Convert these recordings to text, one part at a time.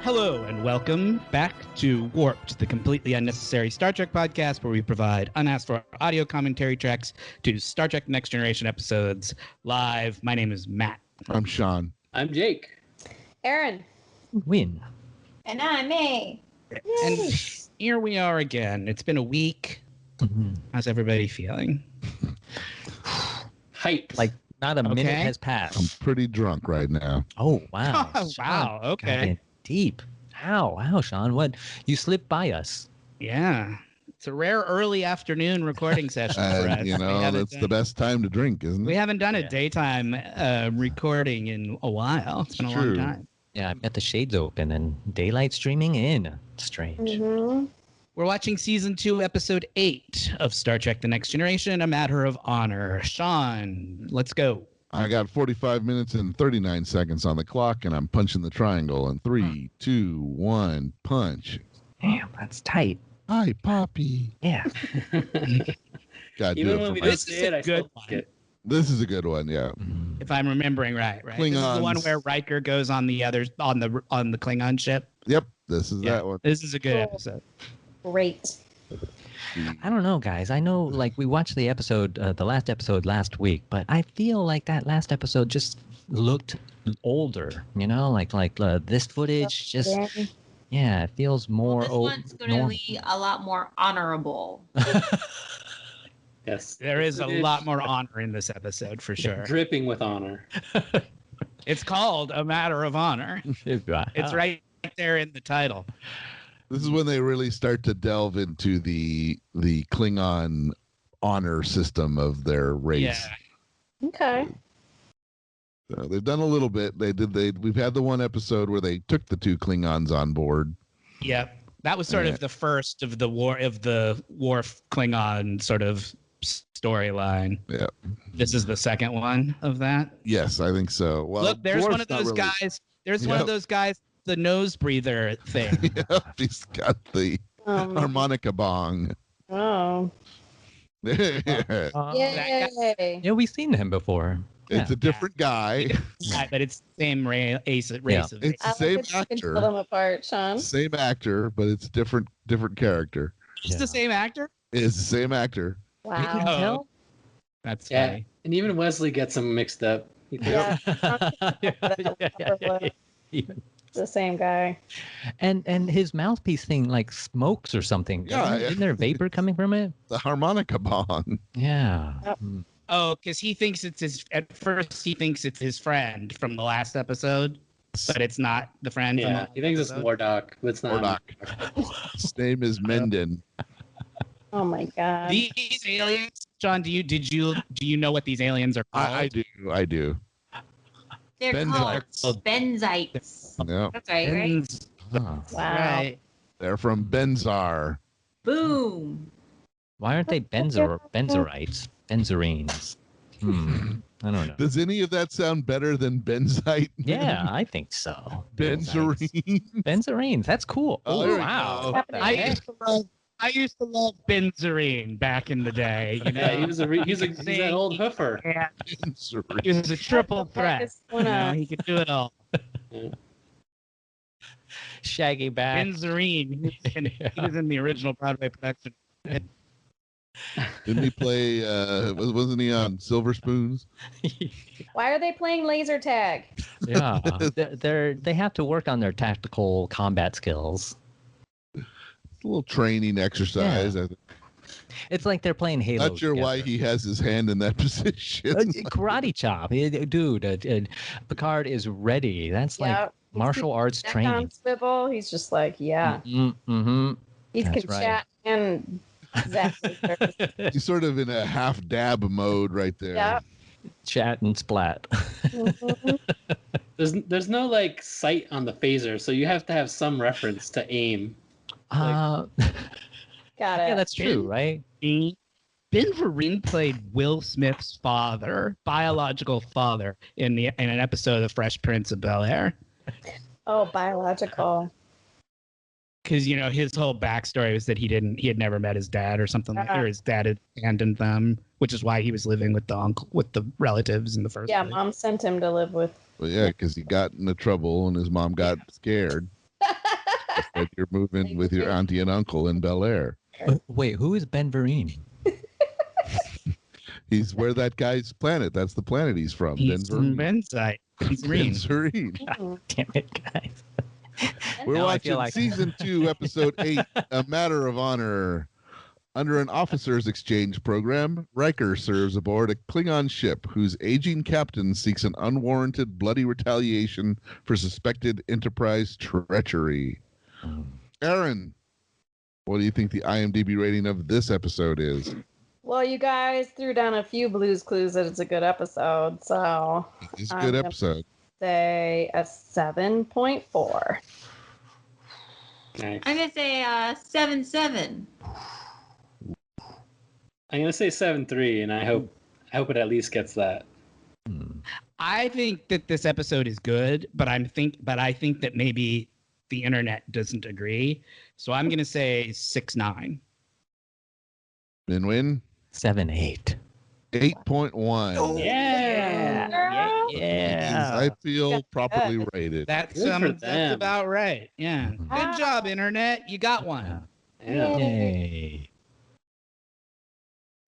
Hello and welcome back to Warped, the completely unnecessary Star Trek podcast where we provide unasked for audio commentary tracks to Star Trek Next Generation episodes live. My name is Matt. I'm Shawn. I'm Jake. Erin. Win. And I'm May. And here we are again. It's been a week. Mm-hmm. How's everybody feeling? Hyped. Like not a minute has passed. I'm pretty drunk right now. Oh wow! Oh, wow. Okay. Got deep. Wow, Shawn. What you slipped by us? Yeah. It's a rare early afternoon recording session for us. You know, that's the best time to drink, isn't it? We haven't done a daytime recording in a while. It's been a long time. Yeah, I've got the shades open and daylight streaming in. Strange. Mm-hmm. We're watching season 2, episode 8 of Star Trek: The Next Generation, A Matter of Honor. Shawn, let's go. I got 45 minutes and 39 seconds on the clock, and I'm punching the triangle. And 3, 2, 1, punch. Damn, that's tight. Hi, Poppy. Yeah. God, Even do when it we for don't me. see it, I still like it. This is a good one, yeah. If I'm remembering right? This is the one Klingons. where Riker goes on the Klingon ship. Yep, this is that one. This is a good episode. Great. I don't know, guys. I know, like, we watched the episode, the last episode last week, but I feel like that last episode just looked older. You know, like this footage just, yeah, it feels more. This one's going to be a lot more honorable. Yes. There is a lot more honor in this episode, for sure. Dripping with honor. It's called A Matter of Honor. It's right there in the title. This is when they really start to delve into the Klingon honor system of their race. Yeah. Okay. So they've done a little bit. We've had the one episode where they took the 2 Klingons on board. Yep. That was sort of the first of the Worf Klingon sort of storyline. Yeah. This is the second one of that. Yes, I think so. Well, look, there's Worf's one of not those really- guys. There's one of those guys, the nose breather thing. Yep, he's got the harmonica bong. Oh. Yay. Yeah, we've seen him before. It's a different guy. Yeah, but it's the same race of It's the same You can actor. tell them apart, Shawn. Same actor, but it's different character. It's the same actor? It's the same actor. You can Wow. tell. That's Yeah. funny. And even Wesley gets them mixed up. He thinks, Yeah. The same guy. And his mouthpiece thing like smokes or something. Yeah, Isn't there vapor coming from it? The harmonica bong. Yeah. Yep. Oh, because he thinks at first he thinks it's his friend from the last episode, but it's not the friend. from Yeah, the he thinks it's episode. Mordock, but it's not. Mordock. His name is Menden. Oh my God. These aliens, Shawn, do you know what these aliens are called? I do. They're Benzites. called benzites. Yeah. That's right? Oh. Wow. Right. They're from Benzar. Boom. Why aren't they benzorites? Benzarines. I don't know. Does any of that sound better than benzite? Yeah, I think so. Benzarine. Benzarines. That's cool. Oh, Oh, there we wow. go. I used to love Benzarine back in the day. You know, Yeah, he's an old hoofer. Yeah, Benzarine. he was a triple threat. Just You know, wanna- he could do it all. Shaggy back. Benzarine. He was in the original Broadway production. Didn't he play? Wasn't he on Silver Spoons? Why are they playing laser tag? Yeah. They have to work on their tactical combat skills. It's a little training exercise. I think. It's like they're playing Halo. Not sure why he has his hand in that position. Karate chop. Dude, Picard is ready. That's Yeah. like martial arts Neck training. on swivel. He's just like, yeah. Mm-hmm. He That's can right. chat and exactly. He's sort of in a half dab mode right there. Yeah. Chat and splat. Mhm. There's no like sight on the phaser, so you have to have some reference to aim. Got it. Yeah, that's true, right? Ben Vereen played Will Smith's father, biological father, in an episode of Fresh Prince of Bel-Air. Oh, biological. Because his whole backstory was that he had never met his dad or something like that, or his dad had abandoned them, which is why he was living with the relatives in the first Yeah, place. Mom sent him to live with. Well, yeah, because he got into trouble and his mom got scared. That you're moving with your auntie and uncle in Bel Air. Wait, who is Ben Vereen? He's where that guy's planet. That's the planet he's from. He's from Ben Insight. He's Ben green. Vereen. Mm. Damn it, guys. We're Now I watching feel like- season 2, episode 8, A Matter of Honor. Under an officers exchange program, Riker serves aboard a Klingon ship whose aging captain seeks an unwarranted bloody retaliation for suspected Enterprise treachery. Erin, what do you think the IMDb rating of this episode is? Well, you guys threw down a few Blues Clues that it's a good episode, so It's a good I'm episode. say a 7.4. Nice. I'm gonna say 7-7. I'm gonna say 7-3, and I hope it at least gets that. I think that this episode is good, but I think that maybe the internet doesn't agree. So I'm gonna say 6-9. Min-win, 7-8. 8.1. Yeah. Yeah. I feel properly rated. That's Good for that's them. about right. Yeah. Good job, internet. You got one. Yeah. Yay.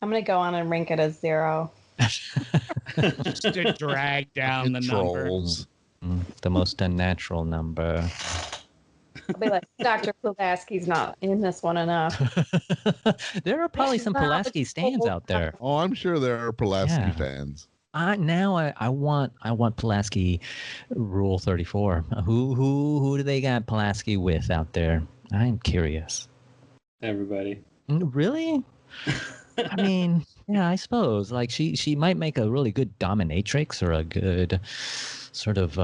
I'm gonna go on and rank it as 0. Just to drag down the number. Trolls. The most unnatural number. I'll be like, Dr. Pulaski's not in this one enough. There are probably some Pulaski stands out there. Oh, I'm sure there are Pulaski Yeah. fans. I want Pulaski Rule 34. Who do they got Pulaski with out there? I'm curious. Everybody. Really? I mean, yeah, I suppose. Like she might make a really good dominatrix or a good sort of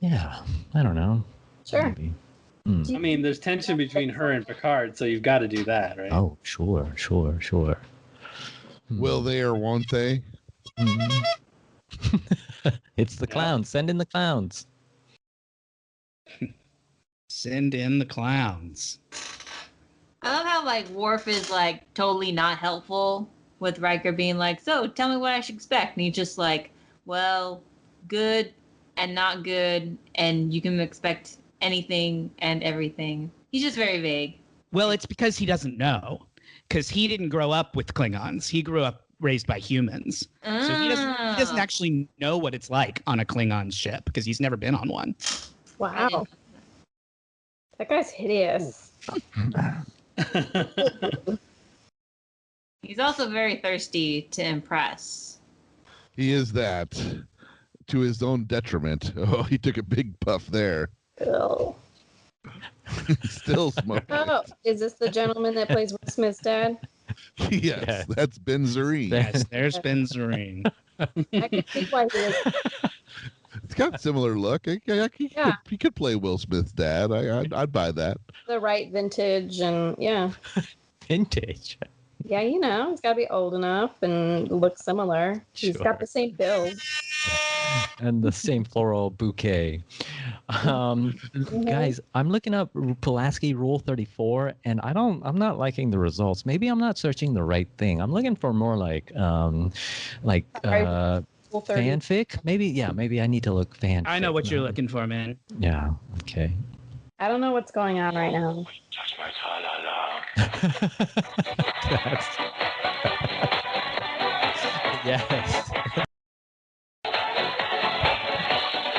yeah, I don't know. Sure. Maybe. I mean, there's tension between her and Picard, so you've got to do that, right? Oh, sure. Will they or won't they? Mhm. It's the Yeah. clowns. Send in the clowns. Send in the clowns. I love how like Worf is like totally not helpful with Riker being like, so tell me what I should expect. And he's just like, well, good and not good, and you can expect anything and everything. He's just very vague. Well, it's because he doesn't know. Because he didn't grow up with Klingons. He grew up raised by humans. So he doesn't actually know what it's like on a Klingon ship because he's never been on one. Wow. That guy's hideous. He's also very thirsty to impress. He is that to his own detriment. Oh, he took a big puff there. Ew. Still smoking. Oh, is this the gentleman that plays Will Smith's dad? Yes, Yeah. that's Ben Vereen. Yes, there's Ben Vereen. I can see why he was. It's got a similar look. He could play Will Smith's dad. I'd buy that. The right vintage, and yeah, Vintage. yeah, you know, he's got to be old enough and look similar. He's Sure. got the same build. And the same floral bouquet. Guys, I'm looking up Pulaski Rule 34, and I'm not liking the results. Maybe I'm not searching the right thing. I'm looking for more like Full 30. fanfic. Maybe I need to look fanfic. I know what you're looking for, man. Yeah. Okay. I don't know what's going on right now. Yes.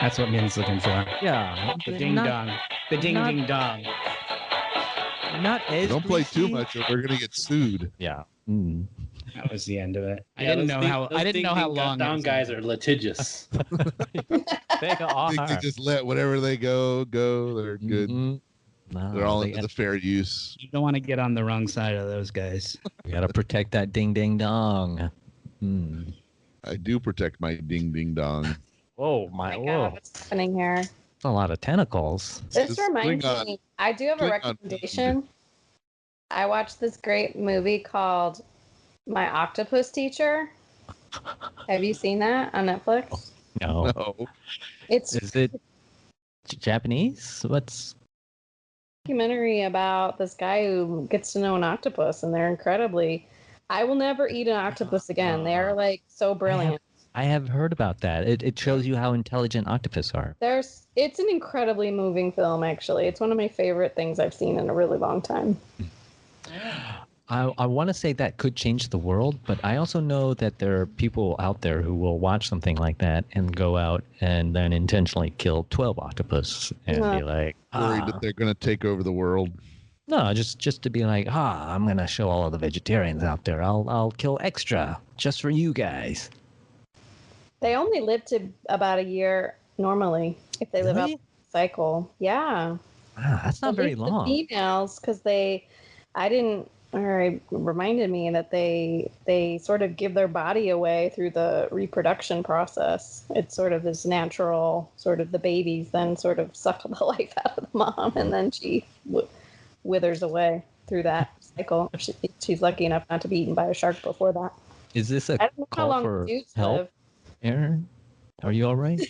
That's what Min's looking for. Yeah. The ding dong. The ding not- ding dong. Not as Don't play too greasy. much, or we're gonna get sued. Yeah. That was the end of it. I Yeah, didn't those know ding- how. those I didn't know how ding-ding long. it Down was guys gonna are litigious. They I think they are. just let whatever they go. They're good. Mhm. No, They're all they into got- the fair use. be. You don't want to get on the wrong side of those guys. we gotta protect that ding ding dong. Hmm. I do protect my ding ding dong. Whoa, Oh my God, what's happening here? That's a lot of tentacles. This This reminds Klingon- me. I do have a Klingon recommendation. I watched this great movie called My Octopus Teacher. Have you seen that on Netflix? No. No. It's a Is it Japanese? What's documentary about this guy who gets to know an octopus, and they're incredibly. I will never eat an octopus again. They are like so brilliant. I have heard about that. It shows you how intelligent octopus are. It's an incredibly moving film, actually. It's one of my favorite things I've seen in a really long time. I want to say that could change the world, but I also know that there are people out there who will watch something like that and go out and then intentionally kill 12 octopus and be like, Worried that they're going to take over the world. No, just to be like, I'm going to show all of the vegetarians out there. I'll kill extra just for you guys. They only live to about a year normally if they live out the cycle. Yeah. Wow, that's not very long. The females, because it reminded me that they sort of give their body away through the reproduction process. It's sort of this natural, sort of the babies then sort of suck the life out of the mom, and then she withers away through that cycle. She's lucky enough not to be eaten by a shark before that. Is this a call for help, Erin? Are you all right?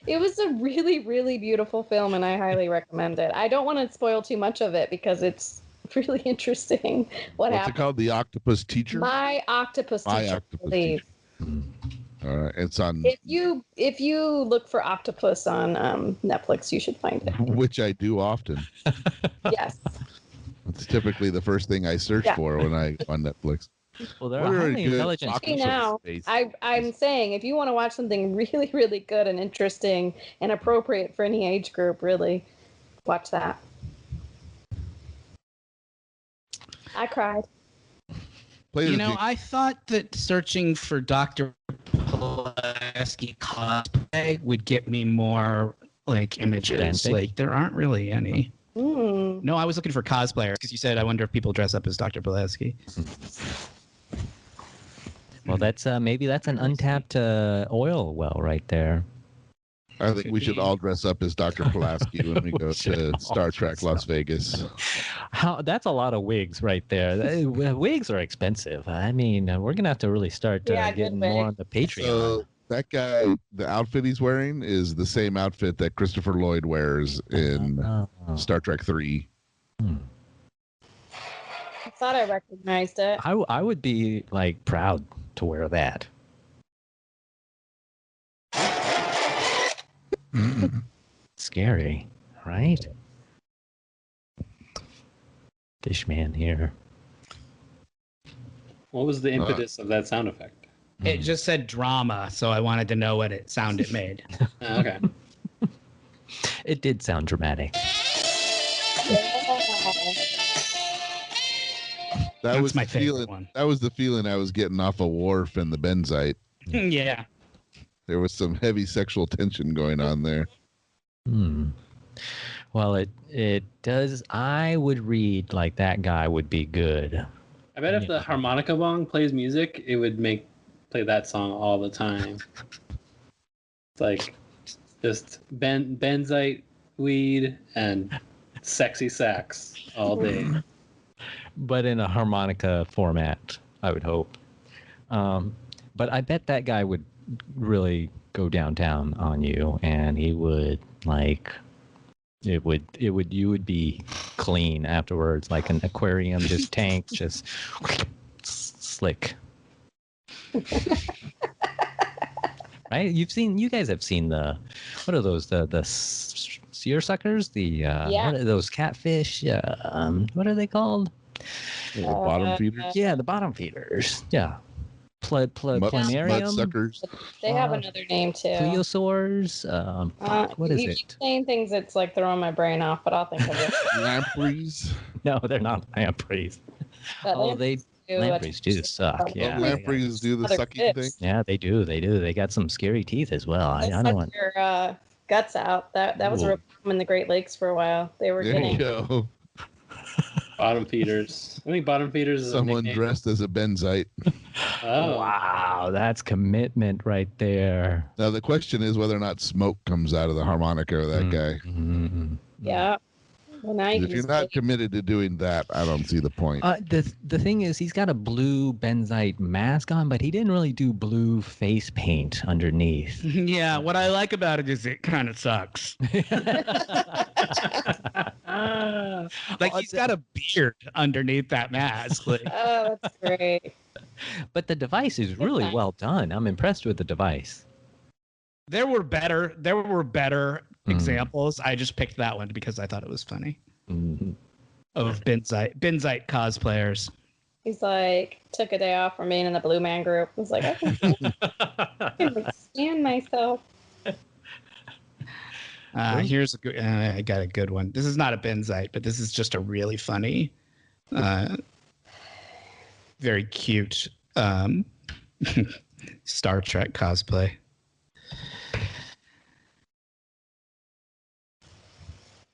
It was a really, really beautiful film, and I highly recommend it. I don't want to spoil too much of it because it's really interesting. What's it called? The Octopus Teacher? My Octopus Teacher. Teacher. All right, it's on. If you look for Octopus on Netflix, you should find it. Which I do often. Yes. It's typically the first thing I search for when I on Netflix. Well, there are highly intelligent people. Now, I'm saying if you want to watch something really, really good and interesting and appropriate for any age group, really, watch that. I cried. I thought that searching for Dr. Pulaski cosplay would get me more like images. Like there aren't really any. No, I was looking for cosplayers because you said I wonder if people dress up as Dr. Pulaski. Well, that's maybe that's an untapped oil well right there. I think we should all dress up as Dr. Pulaski when we go to Star Trek Las Vegas. That's a lot of wigs right there. Wigs are expensive. I mean, we're going to have to really start getting more on the Patreon. So that guy, the outfit he's wearing is the same outfit that Christopher Lloyd wears in Star Trek 3. I thought I recognized it. I would be like proud to wear that. Scary, right? Fishman here. What was the impetus of that sound effect? It just said drama, so I wanted to know what sound it made. Okay. It did sound dramatic. That was my favorite one. That was the feeling I was getting off of Worf and the Benzite. Yeah. There was some heavy sexual tension going on there. Well, it does. I would read like that guy would be good. I bet if the harmonica bong plays music, it would play that song all the time. It's like just benzite, weed, and sexy sax all day. But in a harmonica format, I would hope. But I bet that guy would really go downtown on you, and he would you would be clean afterwards, like an aquarium, just tank, just slick. Right? You guys have seen what are those, the seersuckers? What are those catfish? What are they called? The bottom feeders? Yeah, the bottom feeders. Yeah. Planarium? Mud suckers. They have another name too. Plesiosaurs. What is you it? keep saying things that's like throwing my brain off, but I'll think of it. Lampreys? No, they're not lampreys. Lampreys do suck. Yeah. Lampreys do the sucking thing? Yeah, they do. They got some scary teeth as well. They suck your guts out. That was a real problem in the Great Lakes for a while. They were getting. There you go. Bottom feeders. I think bottom feeders is someone dressed as a benzite. Oh. Wow, that's commitment right there. Now the question is whether or not smoke comes out of the harmonica of that guy. Mm-hmm. Yeah. Well, now if you're not committed to doing that, I don't see the point. The thing is, he's got a blue benzite mask on, but he didn't really do blue face paint underneath. Yeah, what I like about it is it kind of sucks. Like he's got a beard underneath that mask. Like. Oh, that's great. But the device is really nice. well done. I'm impressed with the device. There were better examples. I just picked that one because I thought it was funny. Mhm. Of Benzite cosplayers. He's like, took a day off from being in the Blue Man Group. He's like, I can stand myself. Here's a good. I got a good one. This is not a Benzite, but this is just a really funny, very cute Star Trek cosplay.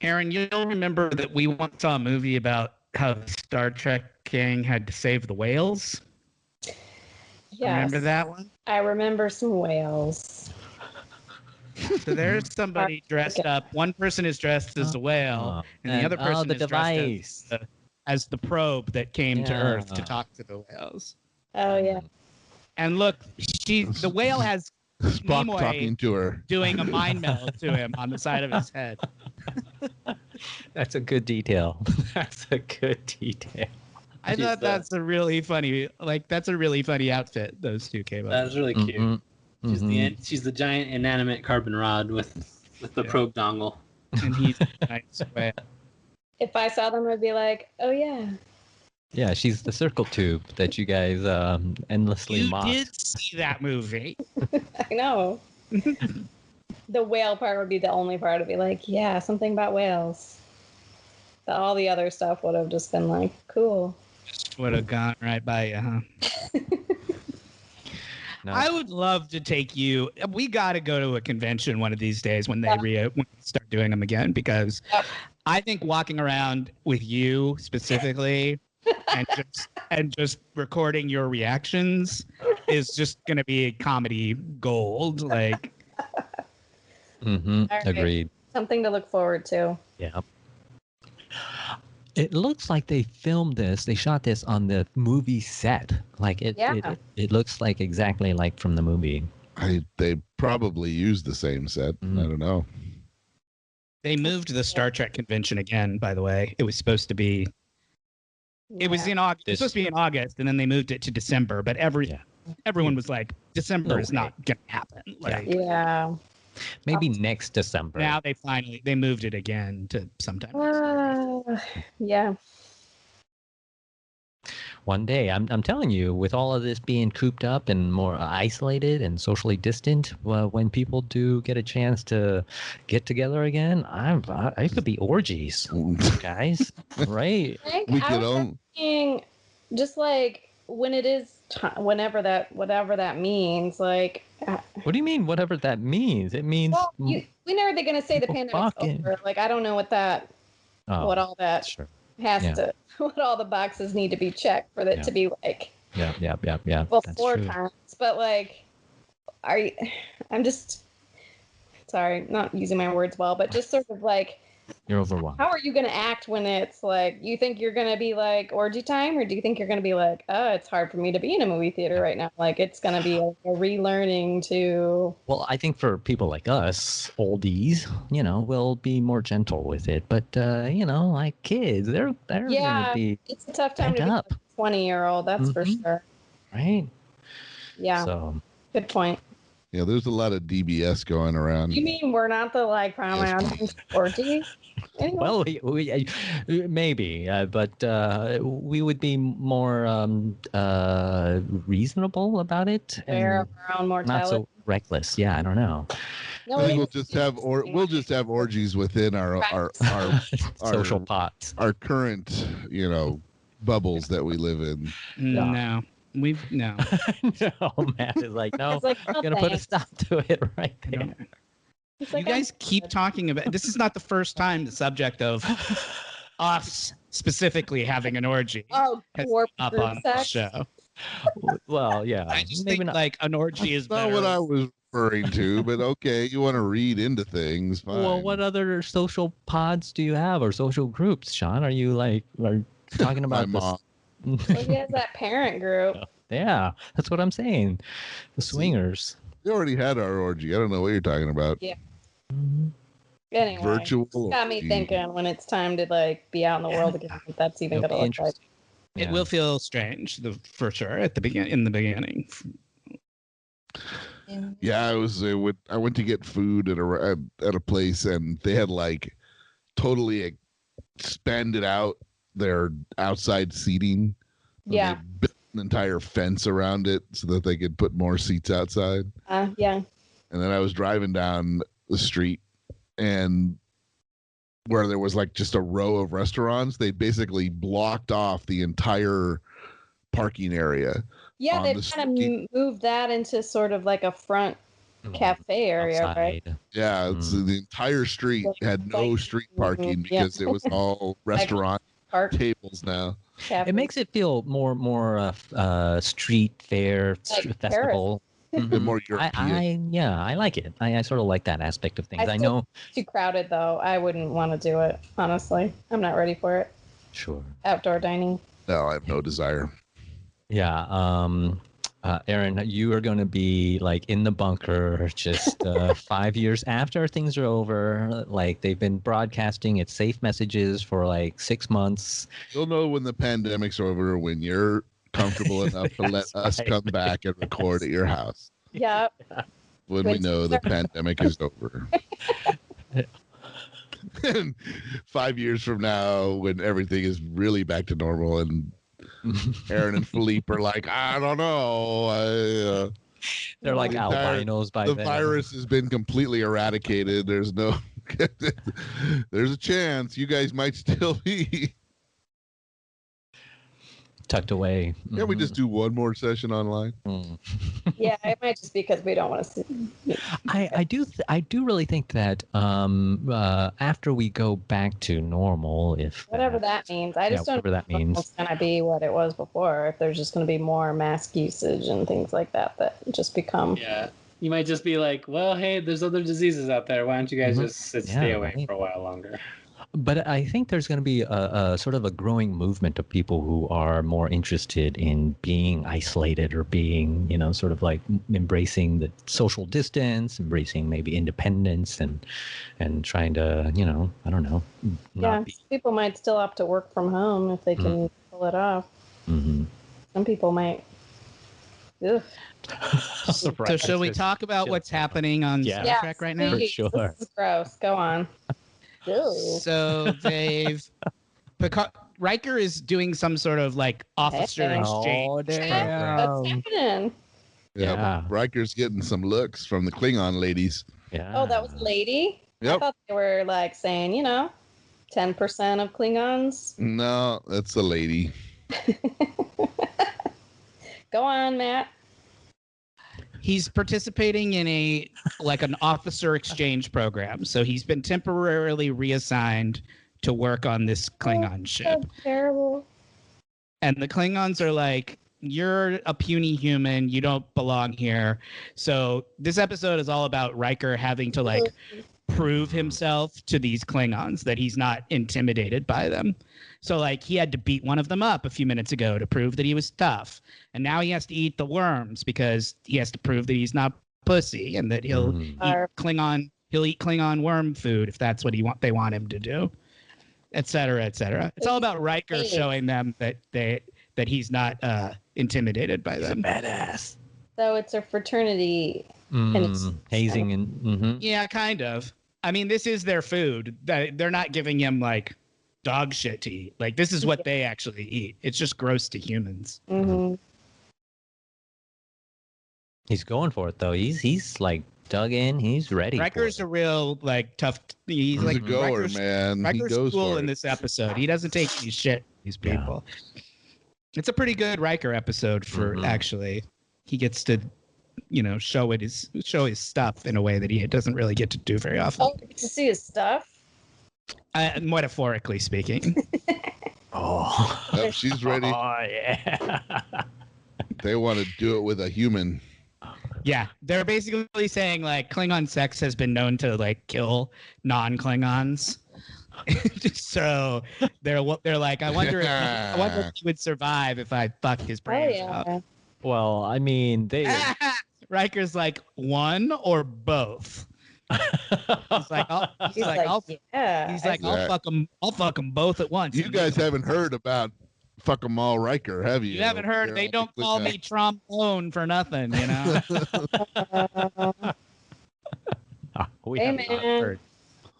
Erin, you'll remember that we once saw a movie about how the Star Trek gang had to save the whales. Yes. Remember that one? I remember some whales. So there's somebody dressed up. One person is dressed as a whale, and the other person is dressed as the probe that came to Earth to talk to the whales. Oh, yeah. And look, the whale has Spock Nimoy talking to her, doing a mind meld to him on the side of his head. That's a good detail. That's a good detail. I thought that's a really funny, outfit those two came up. That was really cute. Mm-hmm. She's the giant inanimate carbon rod with the probe dongle. And he's a nice whale. If I saw them, I'd be like, oh, yeah. Yeah, she's the circle tube that you guys endlessly You mocked. did see that movie. I know. The whale part would be the only part. I'd be like, yeah, something about whales. But all the other stuff would have just been like, cool. Just would have gone right by you, huh? No. I would love to take you. We got to go to a convention one of these days when they when they start doing them again, because I think walking around with you specifically and just recording your reactions is just going to be comedy gold. Like, Right. Agreed. Something to look forward to. Yeah. It looks like they filmed this. They shot this on the movie set. Like it looks like exactly like from the movie. They probably used the same set. I don't know. they moved the Star Trek convention again. By the way, it was supposed to be. It was in August. It was supposed to be in August, and then they moved it to December. But everyone was like, December is not going to happen. Like, yeah. Maybe next December. Now they moved it again to sometime. Yeah. One day, I'm telling you, with all of this being cooped up and more isolated and socially distant, when people do get a chance to get together again, I could be orgies, guys. Right? We could own. Thinking, just like when it is, whatever that means. Like, what do you mean? Whatever that means? It means. Well, when are they going to say the pandemic's over? Like, I don't know what that, what all that has to. What all the boxes need to be checked for that to be like before times. But like, I'm just sorry, not using my words well, but just sort of like, you're overwhelmed. How are you going to act when it's like, you think you're going to be like orgy time, or do you think you're going to be like, oh, it's hard for me to be in a movie theater right now? Like, it's going to be a relearning to. Well, I think for people like us, oldies, we'll be more gentle with it. But, like kids, they're going to be. It's a tough time to be a 20-year-old, that's for sure. Right? Yeah. So. Good point. Yeah, there's a lot of DBS going around. You mean we're not the prominent orgy? Anyway. Well, we maybe, but we would be more reasonable about it, aware of our own mortality. Not so reckless. Yeah, I don't know. No, we'll just have orgies within our social pots, our current bubbles that we live in. No. No, Matt is like, no, I'm gonna put a stop to it right there. No. You guys keep talking about this. Is not the first time the subject of us specifically having an orgy has up on the show. Well, yeah, I just think like an orgy is not what I was referring to, but okay, you want to read into things. Fine. Well, what other social pods do you have or social groups, Shawn? Are you talking about my mom? Well, he has that parent group. Yeah, that's what I'm saying. The swingers. We already had our orgy. I don't know what you're talking about. Yeah. Anyway, virtual. Got me thinking when it's time to be out in the world again. If that's even going to look like. It will feel strange, for sure, at the in the beginning. Yeah, I went to get food at a place, and they had like totally expanded out their outside seating. Yeah. They built an entire fence around it so that they could put more seats outside. Yeah. And then I was driving down the street, and where there was like just a row of restaurants, they basically blocked off the entire parking area. Yeah, they've kind of moved that into sort of like a front cafe area, outside. right? Yeah, it's the entire street had no street parking because it was all restaurant tables now. Cafe. It makes it feel more street fair festival. And more European. I like it. I sort of like that aspect of things. I know too crowded though. I wouldn't want to do it, honestly. I'm not ready for it. Sure. Outdoor dining. No, I have no desire. Yeah. Erin, you are going to be like in the bunker just 5 years after things are over. Like they've been broadcasting its safe messages for like 6 months. You'll know when the pandemic's over, when you're comfortable enough to let us come back and record at your house. Yeah. When we know the pandemic is over. And 5 years from now, when everything is really back to normal, and Erin and Philippe are like, I don't know. They're like albinos by then. The virus has been completely eradicated. There's no, there's a chance you guys might still be tucked away. Yeah, we just do one more session online. Yeah, it might just be because we don't want to see. I do really think that after we go back to normal, if whatever that means, I just don't know that means it's going to be what it was before. If there's just going to be more mask usage and things like that just become. Yeah, you might just be like, well, hey, there's other diseases out there. Why don't you guys just stay away for a while longer? But I think there's going to be a sort of a growing movement of people who are more interested in being isolated or being, sort of like embracing the social distance, embracing maybe independence and trying to, I don't know. People might still opt to work from home if they can pull it off. Mm-hmm. Some people might. Ugh. So shall we talk about what's happening on Star Trek right now? Sure. This is gross. Go on. So Riker is doing some sort of like officer exchange program. What's happening? Yeah. Riker's getting some looks from the Klingon ladies. Yeah. Oh, that was a lady? Yep. I thought they were like saying, 10% of Klingons. No, that's a lady. Go on, Matt. He's participating in an officer exchange program. So he's been temporarily reassigned to work on this Klingon ship. That's terrible. And the Klingons are like, you're a puny human. You don't belong here. So this episode is all about Riker having to prove himself to these Klingons that he's not intimidated by them. So he had to beat one of them up a few minutes ago to prove that he was tough. And now he has to eat the worms because he has to prove that he's not pussy and that he'll eat Klingon worm food if that's what they want him to do, et cetera, et cetera. It's all about Riker showing them that he's not intimidated by them. Badass. So it's a fraternity and it's hazing and yeah, kind of. I mean, this is their food. They're not giving him dog shit to eat. This is what they actually eat. It's just gross to humans. Mm-hmm. He's going for it though. He's dug in. He's ready. Riker's a real tough. He's a goer, man. Riker's he goes cool for in it. this episode. He doesn't take any shit. These people. Yeah. It's a pretty good Riker episode for actually. He gets to, show his stuff in a way that he doesn't really get to do very often. Oh, to see his stuff. Metaphorically speaking. Yep, she's ready. Oh yeah. They want to do it with a human. Yeah, they're basically saying Klingon sex has been known to kill non-Klingons. So they're like, I wonder if he would survive if I fuck his brains out. Well, I mean, Riker's like, one or both. He's like, I'll fuck them both at once. You guys haven't heard about fuck 'em all Riker, have you? You haven't heard, They're they all don't call me Trombone for nothing, you know? We Hey, have not man. heard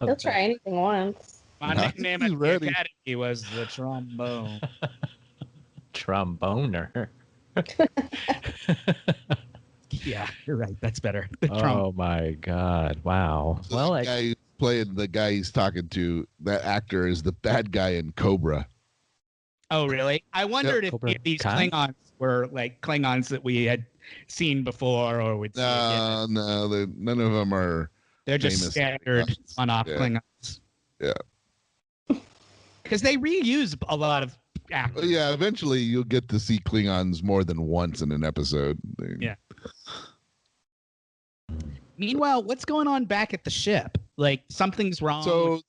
of He'll that. try anything once. My Nah, nickname he's at the ready. academy was the Trombone. Tromboner. Yeah, you're right. That's better. Oh my God! Wow. So Well, the guy who's playing the guy he's talking to, that actor is the bad guy in Cobra. Oh, really? I wondered if Cobra these Kai? Klingons were like Klingons that we had seen before or would see again. No, none of them are. They're just famous standard Klingons. on-off Yeah. Klingons. Yeah. Because they reuse a lot of actors. Well, yeah, eventually you'll get to see Klingons more than once in an episode. Yeah. Meanwhile, what's going on back at the ship? Like something's wrong. So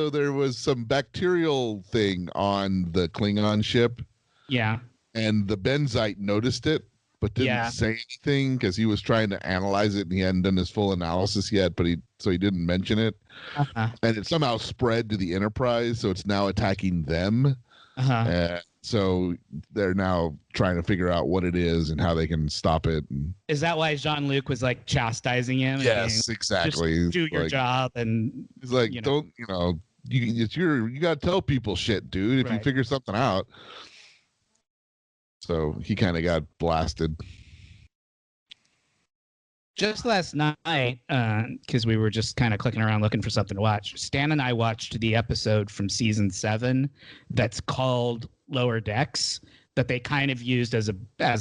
there was some bacterial thing on the Klingon ship, yeah. and the Benzite noticed it, but didn't Yeah. say anything because he was trying to analyze it and he hadn't done his full analysis yet. But he didn't mention it, Uh-huh. and it somehow spread to the Enterprise, so it's now attacking them. Uh-huh. So they're now trying to figure out what it is and how they can stop it. And Is that why Jean-Luc was like chastising him? and yes, being, exactly. Just do your Like, job and He's like, you know. you got to tell people shit, dude, if you Right. figure something out. So he kind of got blasted. just last night, because we were just kind of clicking around looking for something to watch, Stan and I watched the episode from season 7 that's called Lower Decks that they kind of used as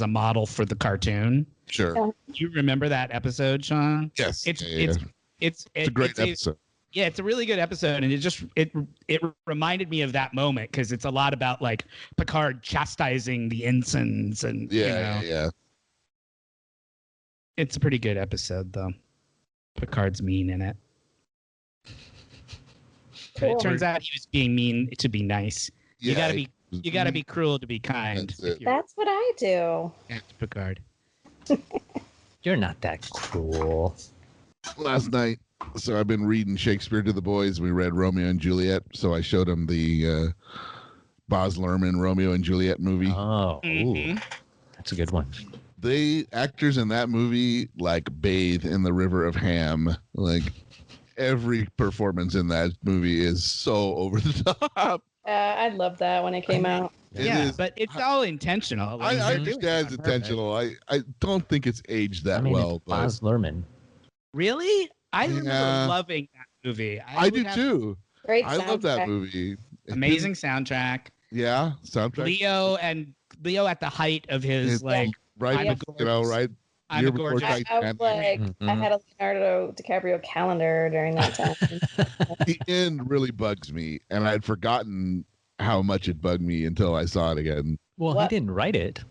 a model for the cartoon. Sure. Yeah. Do you remember that episode, Shawn? Yes. It's Yeah, yeah. it's It's a great episode. Yeah, it's a really good episode, and it reminded me of that moment because it's a lot about like Picard chastising the ensigns, and Yeah, yeah. it's a pretty good episode though. Picard's mean in it, but Cool. it turns out he was being mean to be nice. You Yeah, gotta be cruel to be kind. That's if it. you're That's what I do. Captain Picard. You're not that cruel. Last night. So I've been reading Shakespeare to the boys. We read Romeo and Juliet. So I showed them the Baz Luhrmann Romeo and Juliet movie. Oh, Mhm. ooh, that's a good one. The actors in that movie like bathe in the river of ham. Like every performance in that movie is so over the top. I loved that when it came out. It Yeah, is- but it's all intentional. Like, I they're doing understand it it's on purpose. intentional. I don't think it's aged that I mean, well, it's but Baz Luhrmann. Really? I remember Yeah. loving that movie. I do would have too. Great I love that soundtrack. movie. It Amazing soundtrack. didn't- Yeah, soundtrack. Leo at the height of his It's like right, I'm a gorgeous- right. I'm year a before gorgeous. I was Titanic. like, I Mhm. had a Leonardo DiCaprio calendar during that time. The end really bugs me, and I'd forgotten how much it bugged me until I saw it again. Well, What? he didn't write it.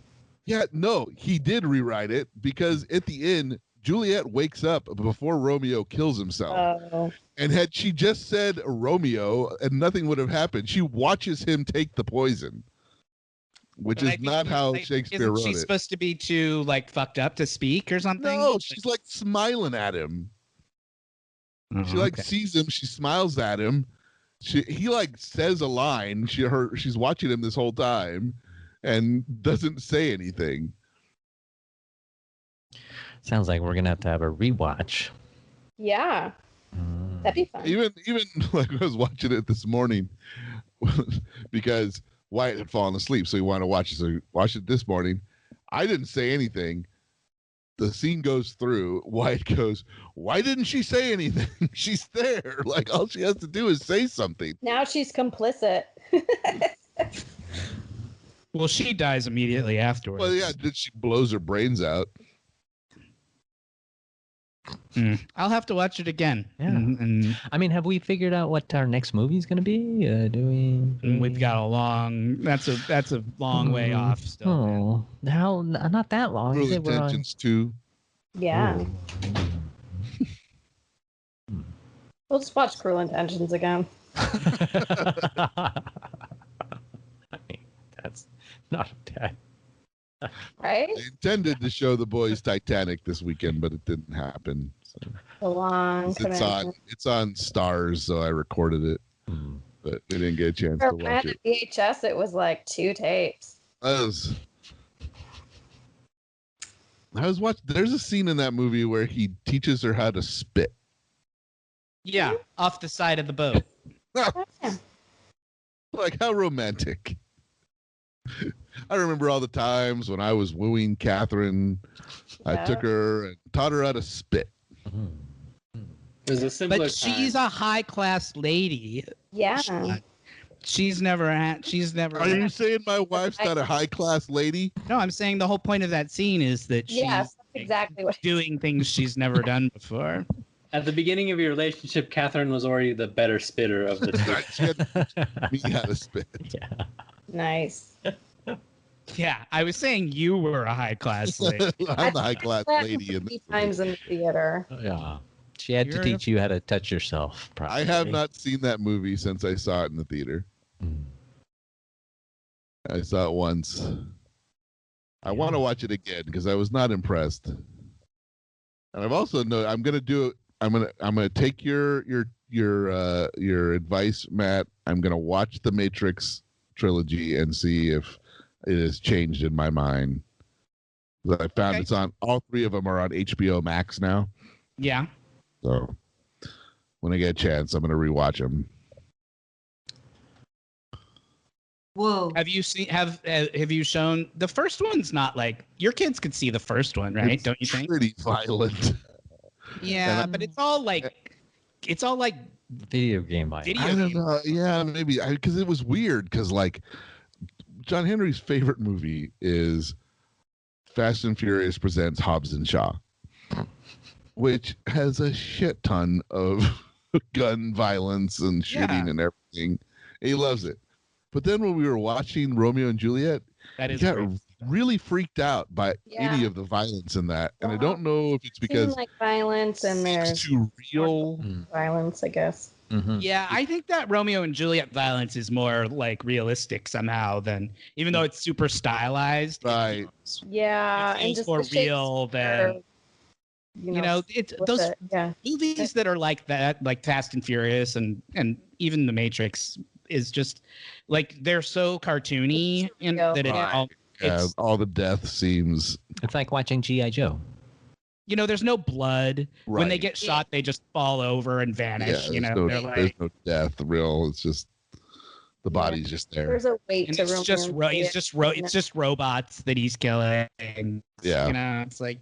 Yeah, no, he did rewrite it because at the end, Juliet wakes up before Romeo kills himself. Oh, And had she just said Romeo and nothing would have happened, she watches him take the poison, which But I is think not he's, how like, Shakespeare isn't wrote she it. supposed to be too like fucked up to speak or something? No, she's like smiling at him. Oh, She like okay. sees him, she smiles at him. He like says a line. She's watching him this whole time and doesn't say anything. Sounds like we're gonna have a rewatch. yeah, that'd be fun. Even like I was watching it this morning because Wyatt had fallen asleep, so he wanted to watch it. So he watched it this morning. I didn't say anything. The scene goes through. Wyatt goes, "Why didn't she say anything? She's there. Like all she has to do is say something." Now she's complicit. Well, she dies immediately afterwards. Well, yeah, she blows her brains out. I'll have to watch it again. Yeah. And I mean, have we figured out what our next movie is gonna be? Do we? we've got a long. That's a long way off still. Oh, how? Not that long. Cruel Is it? We're on- Intentions too. Yeah, we'll just watch Cruel Intentions again. I mean, that's not bad. Right? I intended to show the boys Titanic this weekend, but it didn't happen. So The long it's on Stars, so I recorded it. but we didn't get a chance For to watch it. VHS, it was like 2 tapes. I was watching. There's a scene in that movie where he teaches her how to spit. Yeah, off the side of the boat. Like, how romantic. I remember all the times when I was wooing Catherine. I took her and taught her how to spit. There's a simpler But she's a high class lady. Yeah. She's never had. Are you saying my wife's not a high class lady? No, I'm saying the whole point of that scene is that she's Yes, that's exactly what. doing things she's never done before. At the beginning of your relationship, Catherine was already the better spitter of the two. She had to teach me how to spit. Yeah. Nice. Yeah, I was saying you were a high class lady. I'm the high class lady in this times in the theater. Yeah. She had to You're- teach you how to touch yourself. Probably. I have not seen that movie since I saw it in the theater. I saw it once. I want to watch it again because I was not impressed. And I've also I'm gonna do it. I'm gonna take your advice, Matt. I'm gonna watch the Matrix trilogy and see if it has changed in my mind. I found it's on all 3 of them are on HBO Max now. Yeah. So when I get a chance, I'm gonna rewatch them. Whoa. Have you seen? Have you shown the first one's not like your kids could see the first one, right? It's Don't you think? Pretty violent. Yeah, but it's all like Video game violence. Video- I don't know. Yeah, maybe because it was weird. Because like John Henry's favorite movie is Fast and Furious presents Hobbs and Shaw, which has a shit ton of gun violence and shooting and everything. He loves it. But then when we were watching Romeo and Juliet, that he is got great. really freaked out by any of the violence in that. And I don't know if it's because like violence and it's there's too real. violence, I guess. Mm-hmm. Yeah, I think that Romeo and Juliet violence is more like realistic somehow than even though it's super stylized. Right. Yeah, It and feels just more the real than you know. It's with those it, yeah. movies that are like that, like Fast and Furious and even The Matrix is just like they're so cartoony and that All the death seems It's like watching G.I. Joe. you know, there's no blood. When they Right. get shot, they just fall over and vanish. You know, they're there's like no death real. It's just the body's just there. There's a weight and to it's Romeo just and it's Juliet. just robots that he's killing. Yeah. You know, it's like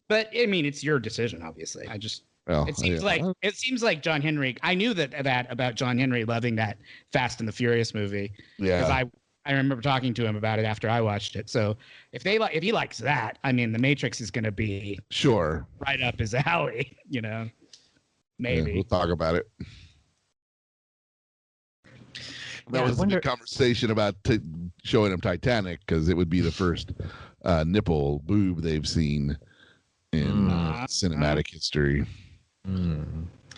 but I mean it's your decision, obviously. Well, It seems like John Henry. I knew that about John Henry loving that Fast and the Furious movie because yeah. I remember talking to him about it after I watched it. So if he likes that, I mean, The Matrix is going to be Sure. right up his alley. You know, maybe. Yeah, we'll talk about it. That Yeah, was a big conversation about showing him Titanic because it would be the first nipple boob they've seen in cinematic history.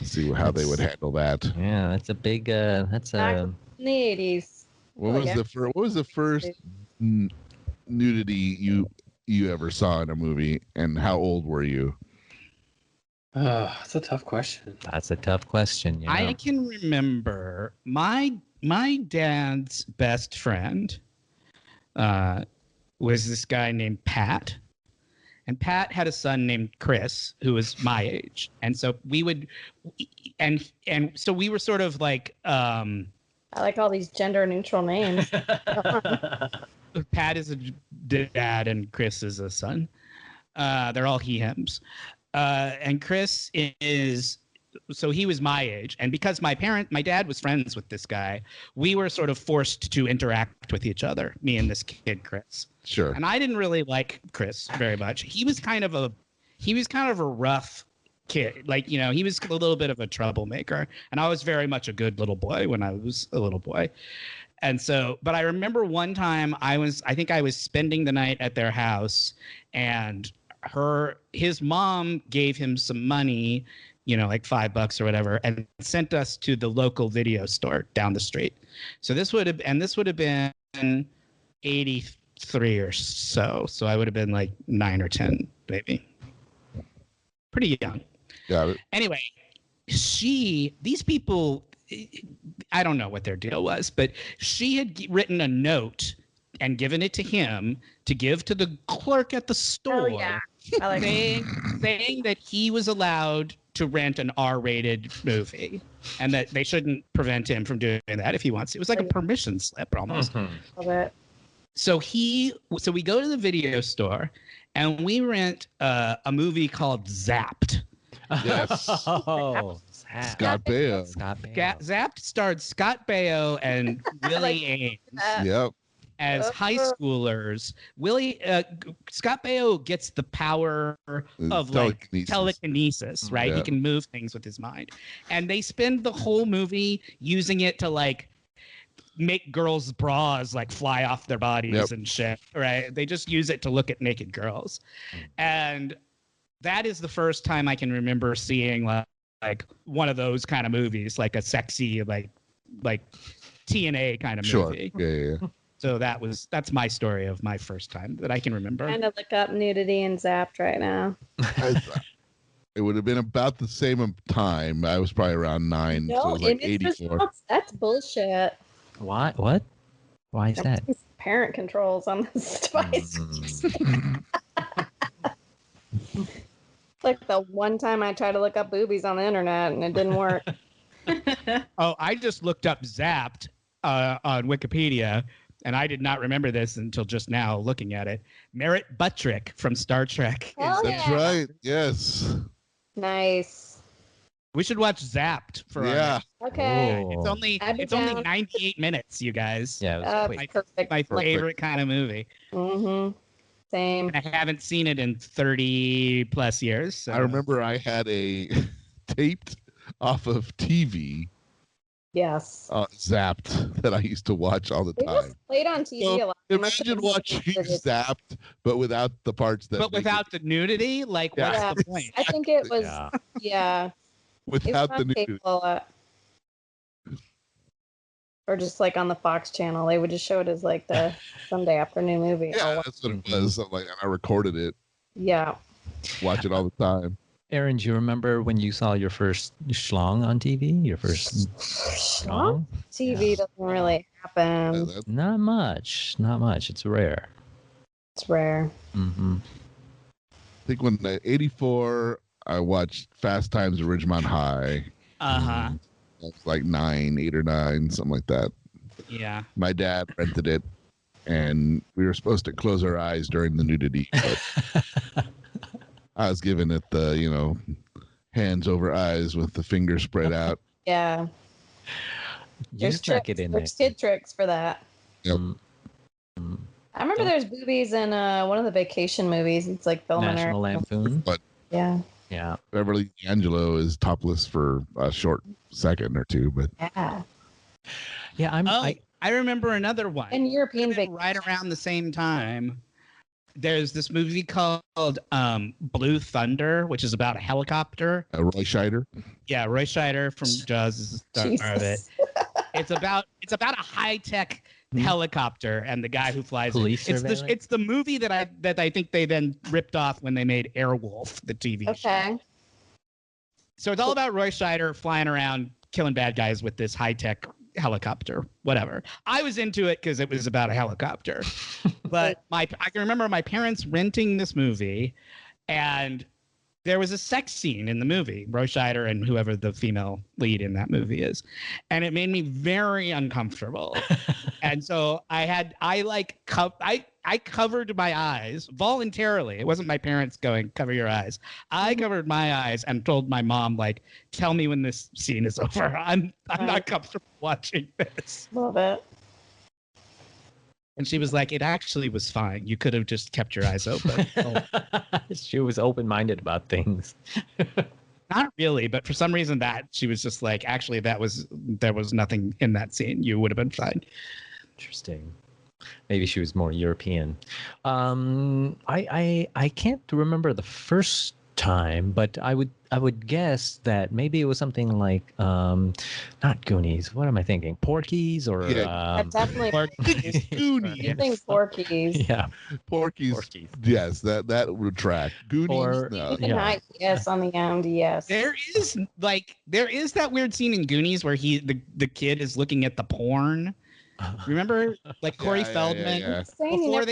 See how they would handle that. Yeah, that's a big. That's a. In the 80s. What was the first nudity you ever saw in a movie, and how old were you? That's a tough question. That's a tough question. You know? I can remember my dad's best friend was this guy named Pat. And Pat had a son named Chris who was my age. And so we would and so we were sort of like I like all these gender neutral names. Pat is a dad and Chris is a son. They're all he hims. And Chris is so he was my age, and because my dad was friends with this guy, we were sort of forced to interact with each other, me and this kid Chris. Sure. And I didn't really like Chris very much. He was kind of a rough kid. Like, you know, he was a little bit of a troublemaker, and I was very much a good little boy when I was a little boy. And so, but I remember one time I think I was spending the night at their house, and his mom gave him some money, you know, like $5 or whatever, and sent us to the local video store down the street. So this would have been 83 or so. So I would have been like 9 or 10, maybe. Pretty young. Got it. Anyway, these people, I don't know what their deal was, but she had written a note and given it to him to give to the clerk at the store, yeah. I like saying that he was allowed to rent an R-rated movie and that they shouldn't prevent him from doing that if he wants to. It was like a permission slip almost. love it. So we go to the video store and we rent a movie called Zapped. Yes. Oh, Scott Baio. Zapped starred Scott Baio and Willie Ames Yep. as high schoolers. Scott Baio gets the power of telekinesis, right? Yeah. He can move things with his mind. And they spend the whole movie using it to like make girls' bras like fly off their bodies and shit, right? They just use it to look at naked girls. And that is the first time I can remember seeing like one of those kind of movies, like a sexy like TNA kind of movie. Yeah. So that's my story of my first time that I can remember. Trying to look up nudity and Zapped right now. It would have been about the same time. I was probably around 9. So it No, was like image 84. response. That's bullshit. What? Why is that? Parent controls on this device. Like the one time I tried to look up boobies on the internet and it didn't work. Oh, I just looked up Zapped on Wikipedia, and I did not remember this until just now looking at it. Merritt Buttrick from Star Trek. Hell That's yeah. right. Yes. Nice. We should watch Zapped for Yeah. Okay. It's only I'd be it's only down. 98 minutes, you guys. Yeah, it was quick. Perfect. My favorite kind of movie. Mm-hmm. Same. And I haven't seen it in 30 plus years. So. I remember I had a taped off of TV Yes. Zapped that I used to watch all the They time. just played on TV So, a lot. They must Imagine have watching Zapped, but without the parts that. But make without the nudity, like Yeah. what's the point? I think it was. Yeah. Yeah. it, It was without the on nudity. cable a lot. Or just like on the Fox channel, they would just show it as like the Sunday afternoon movie. Yeah, that's what it was. So, like, I recorded it, Yeah. watch it all the time. Erin, do you remember when you saw your first schlong on TV? Your first schlong? TV doesn't really happen. That's Not much. It's rare. It's rare. Mm-hmm. I think when 84, I watched Fast Times at Ridgemont High. Uh-huh. I was like 8 or 9, something like that. Yeah. My dad rented it, and we were supposed to close our eyes during the nudity, but I was giving it the, hands over eyes with the fingers spread out. Yeah. You stuck it in there. There's kid tricks for that. Yep. Mm. I remember there's boobies in one of the vacation movies. It's like filming National Lampoon. Yeah. Yeah. Beverly D'Angelo is topless for a short second or two, but Yeah. Yeah. I remember another one. And European vacation. Right around the same time. There's this movie called Blue Thunder, which is about a helicopter. Roy Scheider. Yeah, Roy Scheider from Jaws is the star of it. Jesus. It's about a high-tech helicopter and the guy who flies Police it. surveillance? It's the movie that I think they then ripped off when they made Airwolf, the TV show. Okay. So it's all about Roy Scheider flying around killing bad guys with this high-tech helicopter, whatever. I was into it because it was about a helicopter. But I can remember my parents renting this movie, and there was a sex scene in the movie, Roy Scheider and whoever the female lead in that movie is. And it made me very uncomfortable. And so I covered my eyes voluntarily. It wasn't my parents going, cover your eyes. I covered my eyes and told my mom, like, tell me when this scene is over. I'm not comfortable watching this. Love it. And she was like, it actually was fine. You could have just kept your eyes open. She was open-minded about things. Not really, but for some reason she was just like, actually, there was nothing in that scene. You would have been fine. Interesting. Maybe she was more European. I can't remember the first time, but I would guess that maybe it was something like not Goonies. What am I thinking? Porky's or Definitely Porky's. Goonies. I think Porky's. yeah, Porky's. Yes, that would track. Goonies. Or- No. Yeah. Yes on the end. Yes. There is that weird scene in Goonies where the kid is looking at the porn. Remember, like Corey Feldman before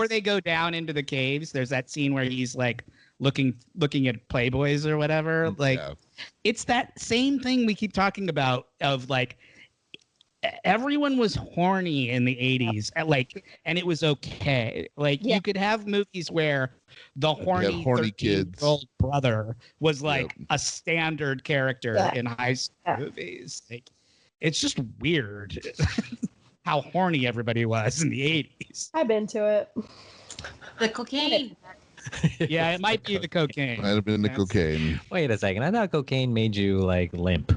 they go down into the caves. There's that scene where he's like looking at Playboys or whatever. Like it's that same thing we keep talking about of like everyone was horny in the 80s, like, and it was okay. Like you could have movies where the horny kid-year-old brother was like a standard character in high school movies. Like, it's just weird how horny everybody was in the 80s. I've been to it. The cocaine. Yeah, it might be the cocaine. Might have been the cocaine. Wait a second. I thought cocaine made you like limp.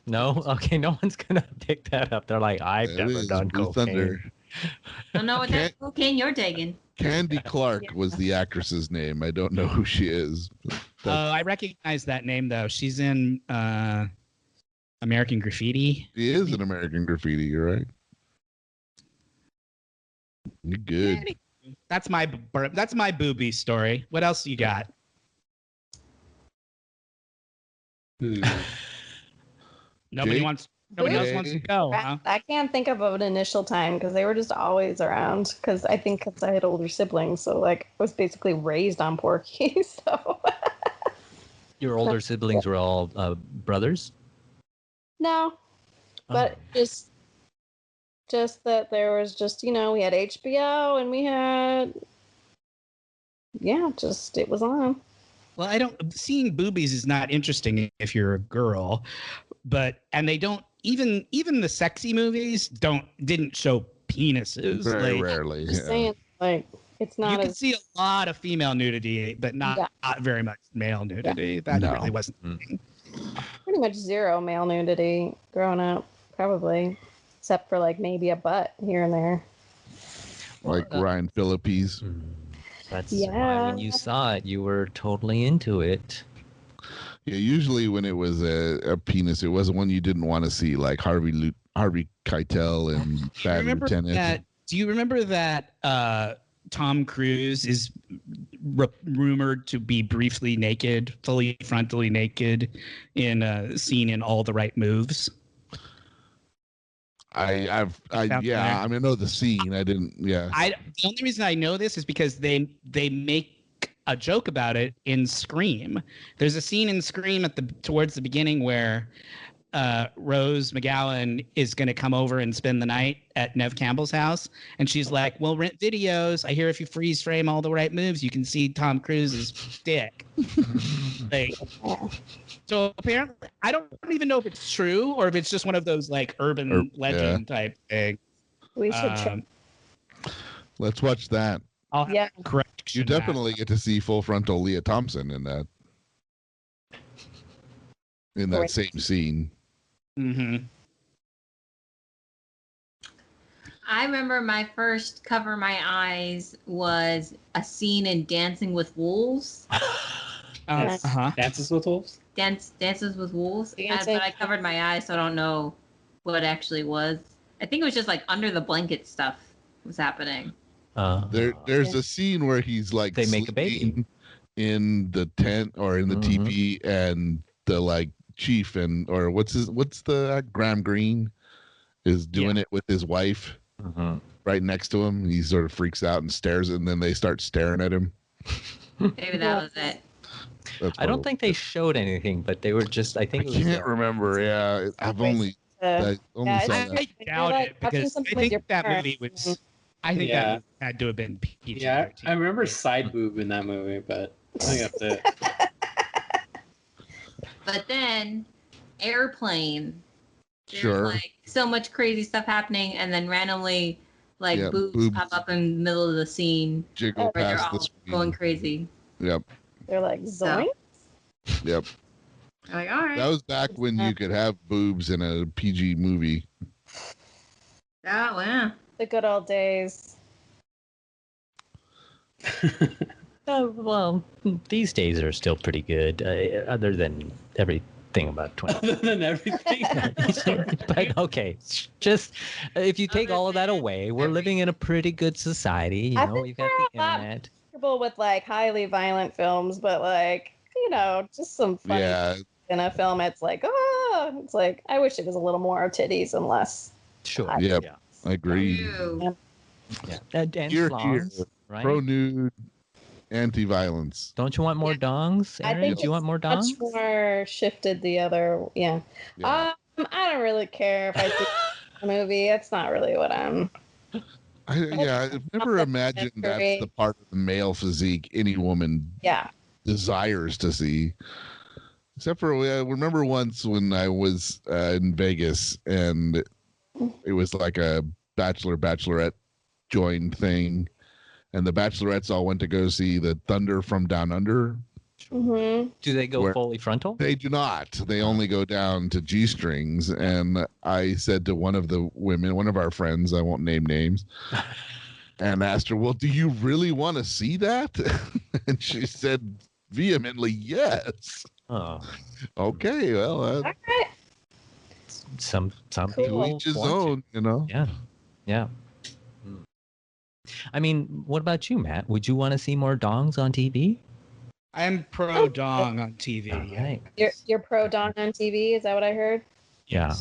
No? Okay, no one's gonna pick that up. They're like, I've never done Blue cocaine. Thunder. I don't know what that cocaine you're taking. Candy Clark was the actress's name. I don't know who she is. I recognize that name though. She's in American Graffiti. She is an American Graffiti. You're right. You're good. That's my booby story. What else you got? Nobody else wants to go, huh? I can't think of an initial time because they were just always around. Because I had older siblings, so like I was basically raised on Porky. So Your older siblings were all brothers? no, but just that there was just we had HBO and we had it was on. Well, seeing boobies is not interesting if you're a girl, and they don't even the sexy movies didn't show penises. Very rarely. I'm just saying, like it's not. You can see a lot of female nudity, but not very much male nudity. Yeah. That really wasn't. Pretty much zero male nudity growing up, probably, except for like maybe a butt here and there. Like Ryan Phillippes. That's why when you saw it, you were totally into it. Yeah, usually when it was a penis, it wasn't one you didn't want to see, like Harvey Keitel and Bad Lieutenant. Do you remember that Tom Cruise is rumored to be briefly naked, fully frontally naked, in a scene in All the Right Moves? I know the scene. I didn't. Yeah. The only reason I know this is because they make a joke about it in Scream. There's a scene in Scream towards the beginning where Rose McGowan is going to come over and spend the night at Nev Campbell's house, and she's like, "We'll rent videos. I hear if you freeze frame All the Right Moves, you can see Tom Cruise's dick." So apparently, I don't even know if it's true or if it's just one of those like urban legend type thing. We should check. Let's watch that. Correct. You definitely get to see full frontal Leah Thompson in that. In that same scene. Mm-hmm. I remember my first Cover My Eyes was a scene in Dancing with Wolves. Dances with Wolves? Dances with Wolves. But I covered my eyes, so I don't know what it actually was. I think it was just like under the blanket stuff was happening. There's a scene where he's like they make a baby in the tent or in the teepee, and the like chief or what's the Graham Greene is doing it with his wife right next to him. He sort of freaks out and stares, and then they start staring at him. Maybe that was it. I don't think they showed anything, but they were just. I can't remember. Yeah, I've only saw that. I doubt it because I think that movie was. I think that had to have been PG-13. Yeah, I remember side boob in that movie, but I think that's it. But then, Airplane. Sure. Like so much crazy stuff happening, and then randomly, boobs pop up in the middle of the scene. Jiggle where they're past all the screen. going crazy. Yep. They're like zoink. Yep. Like, all right. That was back when you could have boobs in a PG movie. Oh, yeah. The good old days. Well, these days are still pretty good, other than everything about 20. Other than everything. But okay, just if you take all of that away, we're living in a pretty good society. You know, we've got the internet. Comfortable with like highly violent films, but like just some funny in a film. It's like I wish it was a little more titties and less. Sure. Yep. Yeah. I agree. Yeah. And Here, slongs, right? pro-nude, anti-violence. Don't you want more dongs, I Erin? think Do you want more much dongs? more shifted the other. Yeah. Yeah. I don't really care if I see the movie. It's not really what I'm. I've never imagined that's the part of the male physique any woman desires to see. Except for, I remember once when I was in Vegas and it was like a bachelorette joined thing. And the bachelorettes all went to go see the Thunder from Down Under. Mm-hmm. Do they go fully frontal? They do not. They only go down to G-strings. And I said to one of the women, one of our friends, I won't name names, and asked her, well, do you really want to see that? And she said vehemently, yes. Oh. Okay, well, All right. Some Cool. people to each his want to. own, you know? Yeah. I mean, what about you, Matt? Would you want to see more dongs on TV? I'm pro dong on TV. Right. You're pro dong on TV. Is that what I heard? Yeah.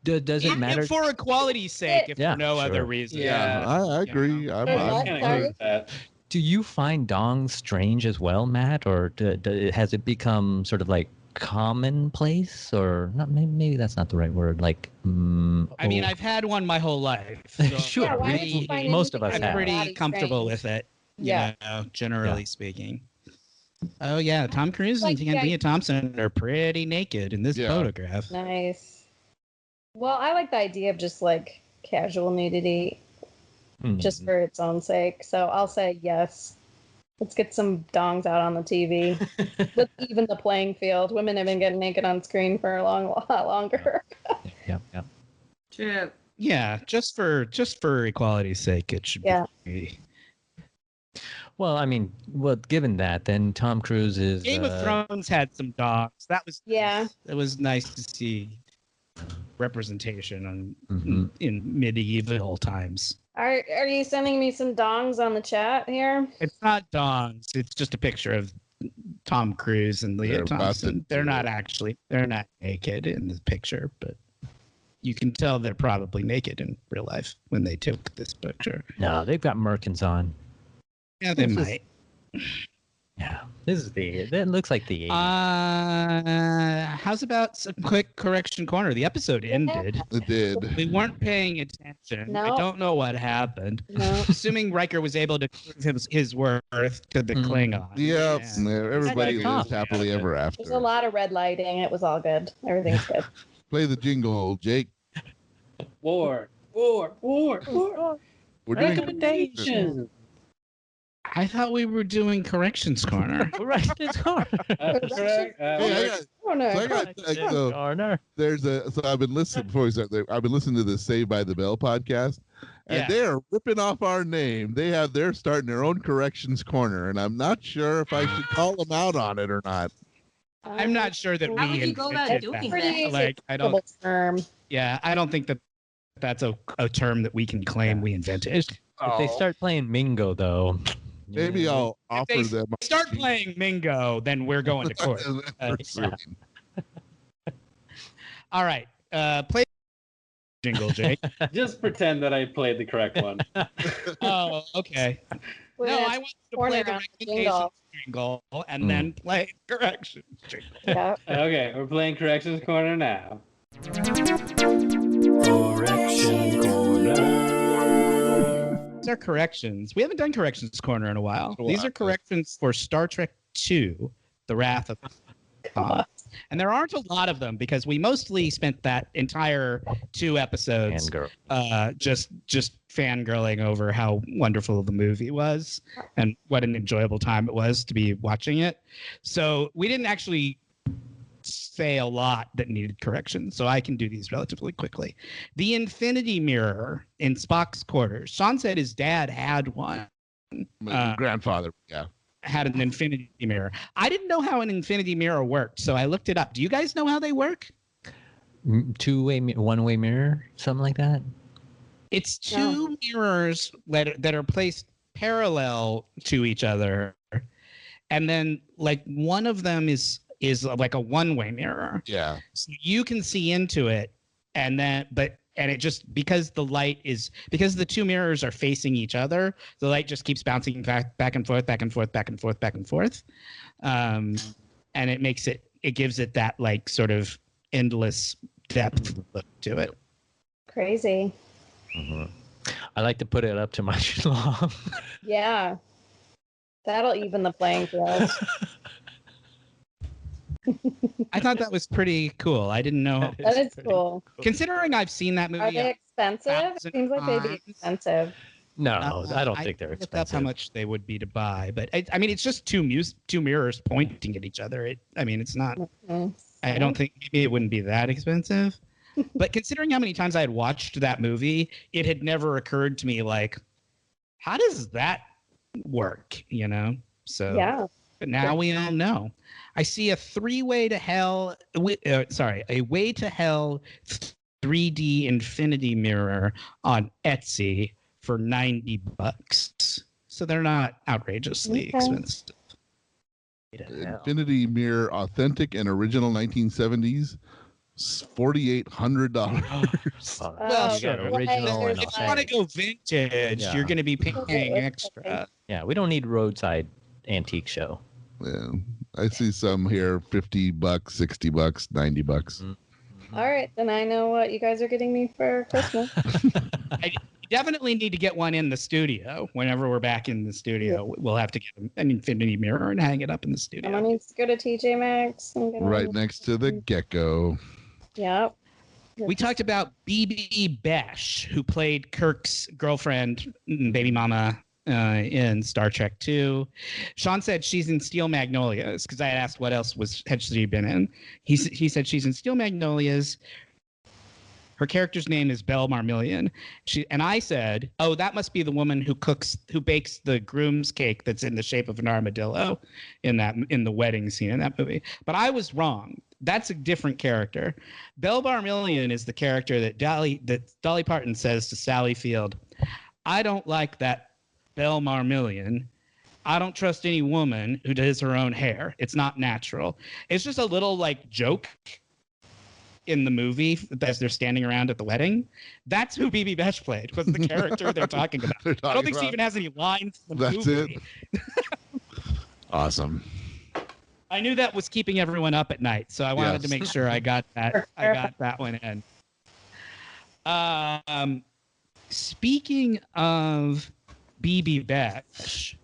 Does it matter? For equality's sake, if Yeah, for no other sure. reason. Yeah. I agree. I'm What? Kinda Sorry? agree with that. Do you find dongs strange as well, Matt, or has it become sort of like commonplace, or not? Maybe that's not the right word. Like, I mean, I've had one my whole life. So Sure. Yeah, why don't you find Most of us anything I'm have. about pretty body comfortable strange? with it. Yeah. Generally speaking. Oh yeah, Tom Cruise and Leah Thompson are pretty naked in this photograph. Nice. Well, I like the idea of just like casual nudity, just for its own sake. So I'll say yes. Let's get some dongs out on the TV. Let's even the playing field. Women have been getting naked on screen for a lot longer. Yeah. True. Yeah, just for equality's sake, it should be. Well, I mean, given that, then Tom Cruise is Game of Thrones had some dogs. That was It was nice to see representation in medieval times. Are you sending me some dongs on the chat here? It's not dongs. It's just a picture of Tom Cruise and Leah Thompson. They're not naked in the picture, but you can tell they're probably naked in real life when they took this picture. No, they've got merkins on. Yeah, they might. Yeah, that looks like the 80s. How's about some quick correction corner? The episode ended. It did. We weren't paying attention. No. I don't know what happened. No. Assuming Riker was able to prove his worth to the Klingon. Yeah, Yeah. everybody That's lives happily ever after. There's a lot of red lighting. It was all good. Everything's good. Play the jingle, Jake. War. We're doing Recommendation. I thought we were doing corrections corner. Corrections corner. That's correct. Hey, Corner. so I've been listening before we start. I've been listening to the Saved by the Bell podcast, and Yeah. they're ripping off our name. They're starting their own corrections corner, and I'm not sure if I should call them out on it or not. I'm not sure that How we would you go about invented doing that. Pretty Like, I don't. term. Yeah, I don't think that's a term that we can claim we invented. If they start playing Mingo, though, Maybe I'll offer they them. start playing Mingo, then we're going to court. All right, play jingle, Jake. Just pretend that I played the correct one. Oh, okay. We're No, gonna I want you to play the corner on the recommendations jingle and then play corrections jingle. Yeah. Okay, we're playing Corrections Corner now. These are corrections. We haven't done corrections corner in a while. These are corrections for Star Trek II, The Wrath of Khan. And there aren't a lot of them because we mostly spent that entire 2 episodes just fangirling over how wonderful the movie was and what an enjoyable time it was to be watching it. So we didn't actually say a lot that needed correction, so I can do these relatively quickly. The infinity mirror in Spock's quarters. Shawn said his dad had one. My grandfather, yeah. had an infinity mirror. I didn't know how an infinity mirror worked, so I looked it up. Do you guys know how they work? Two-way, one-way mirror, something like that. It's two mirrors that are placed parallel to each other, and then like one of them is like a one-way mirror. Yeah. So you can see into it, and it just because the two mirrors are facing each other, the light just keeps bouncing back and forth, back and forth, back and forth, back and forth, and it gives it that like sort of endless depth look to it. Crazy. Mm-hmm. I like to put it up to my schlong. Yeah. That'll even the playing field. I thought that was pretty cool. I didn't know. That is cool. Considering I've seen that movie. Are they expensive? It seems like they'd be expensive. No, I don't think they're expensive. That's how much they would be to buy. But I mean, it's just two mirrors pointing at each other. It's not. Mm-hmm. I don't think maybe it wouldn't be that expensive. But considering how many times I had watched that movie, it had never occurred to me like, how does that work? So yeah. But now we all know. I see a way to hell 3D infinity mirror on Etsy for $90. So they're not outrageously expensive. Infinity mirror, authentic and original 1970s. $4,800. Well, sure. Original and if you want to go vintage, you're going to be paying extra. Yeah, we don't need roadside antique show. Yeah, I see some here, $50, $60, $90. Mm-hmm. All right, then I know what you guys are getting me for Christmas. I definitely need to get one in the studio. Whenever we're back in the studio, we'll have to get an infinity mirror and hang it up in the studio. Someone needs to go to TJ Maxx. Right next to the gecko. Yep. We talked about BB Besh, who played Kirk's girlfriend, baby mama, in Star Trek II. Shawn said she's in Steel Magnolias because I had asked what else had she been in. He said she's in Steel Magnolias. Her character's name is Belle Marmillion. And I said, oh, that must be the woman who bakes the groom's cake that's in the shape of an armadillo in the wedding scene in that movie. But I was wrong. That's a different character. Belle Marmillion is the character that Dolly Parton says to Sally Field, I don't like that Belle Marmillion. I don't trust any woman who does her own hair. It's not natural. It's just a little like joke in the movie as they're standing around at the wedding. That's who BB Besh played, was the character they're talking about. I don't think she even has any lines in the movie. That's it. Awesome. I knew that was keeping everyone up at night, so I wanted to make sure I got that. I got that one in. Speaking of BB Besh,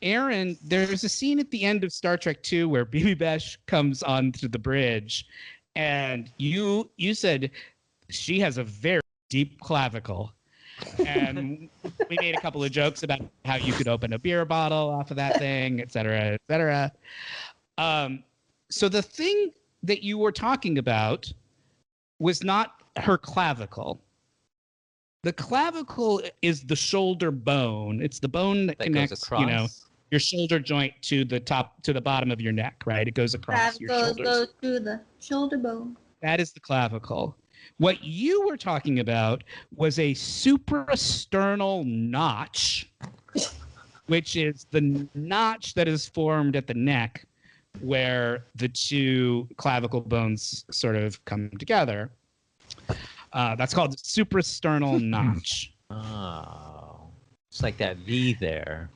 Erin, there's a scene at the end of Star Trek II where BB Besh comes onto the bridge, and you said she has a very deep clavicle. And we made a couple of jokes about how you could open a beer bottle off of that thing, et cetera, et cetera. So the thing that you were talking about was not her clavicle. The clavicle is the shoulder bone. It's the bone that connects, your shoulder joint to the bottom of your neck, right? It goes across your shoulders. Goes through the shoulder bone. That is the clavicle. What you were talking about was a suprasternal notch, which is the notch that is formed at the neck where the two clavicle bones sort of come together. That's called the suprasternal notch. Oh, it's like that V there.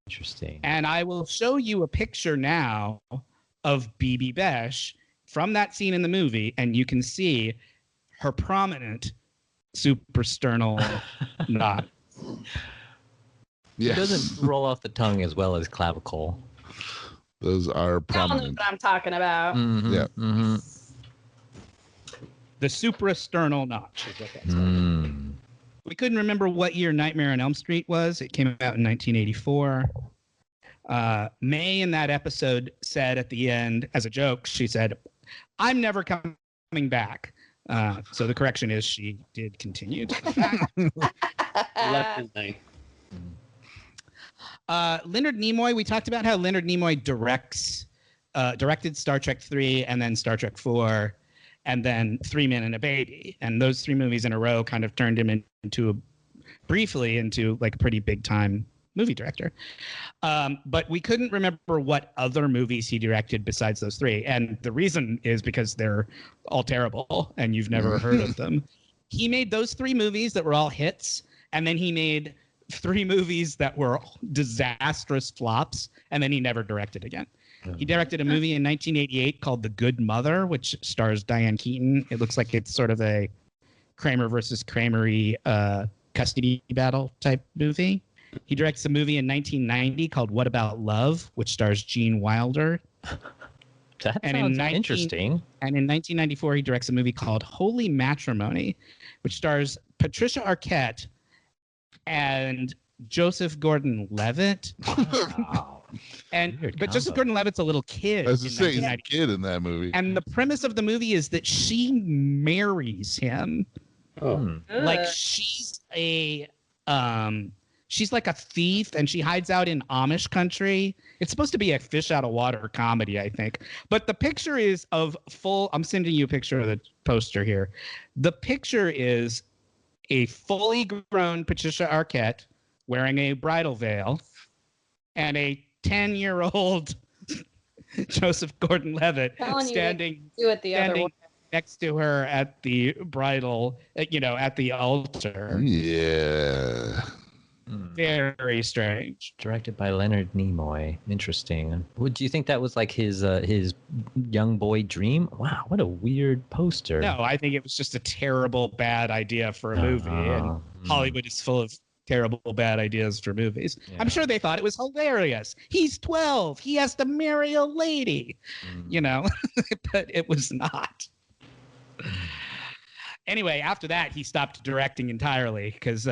Interesting. And I will show you a picture now of BB Besh from that scene in the movie, and you can see her prominent suprasternal knot. Yes. It doesn't roll off the tongue as well as clavicle. Those are I don't know prominent. what I'm talking about. Mm-hmm, Yeah. Mm-hmm. The suprasternal notch is what that's called. We couldn't remember what year Nightmare on Elm Street was. It came out in 1984. May in that episode said at the end, as a joke, she said, I'm never coming back. So the correction is she did continue to come back. Left at night. Leonard Nimoy. We talked about how Leonard Nimoy directed Star Trek 3 and then Star Trek 4 and then Three Men and a Baby. And those 3 movies in a row kind of turned him briefly into like a pretty big time movie director. But we couldn't remember what other movies he directed besides those 3. And the reason is because they're all terrible and you've never heard of them. He made those 3 movies that were all hits. And then he made 3 movies that were disastrous flops. And then he never directed again. He directed a movie in 1988 called The Good Mother, which stars Diane Keaton. It looks like it's sort of a Kramer versus Kramery custody battle type movie. He directs a movie in 1990 called What About Love, which stars Gene Wilder. That sounds interesting. And in 1994, he directs a movie called Holy Matrimony, which stars Patricia Arquette and Joseph Gordon-Levitt. Wow. But Joseph Gordon-Levitt's a little kid. As I say, he's a kid in that movie. And the premise of the movie is that she marries him. Oh. Like she's like a thief and she hides out in Amish country. It's supposed to be a fish out of water comedy, I think. But the picture is of I'm sending you a picture of the poster here. The picture is a fully grown Patricia Arquette wearing a bridal veil and a 10-year-old Joseph Gordon-Levitt standing next to her at the bridal, at the altar. Yeah. Very strange. Directed by Leonard Nimoy. Interesting. Would you think that was like his young boy dream? Wow, what a weird poster. No, I think it was just a terrible, bad idea for a movie. And Hollywood is full of terrible, bad ideas for movies. Yeah. I'm sure they thought it was hilarious. He's 12. He has to marry a lady, but it was not. Anyway, after that, he stopped directing entirely because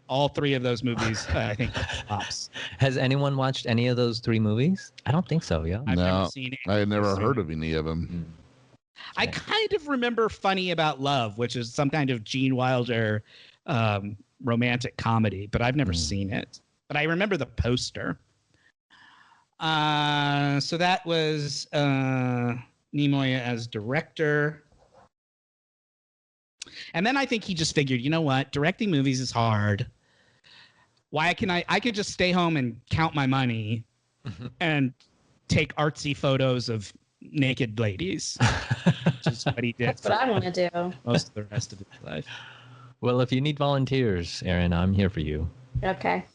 all 3 of those movies, I think, flops. Has anyone watched any of those 3 movies? I don't think so, yeah. I've never seen any. I had never heard of any of them. I kind of remember Funny About Love, which is some kind of Gene Wilder romantic comedy, but I've never seen it. But I remember the poster. So that was Nimoy as director. And then I think he just figured, you know what? Directing movies is hard. Why I could just stay home and count my money and take artsy photos of naked ladies. Which is what he did. That's what I want to do. Most of the rest of his life. Well, if you need volunteers, Erin, I'm here for you. Okay.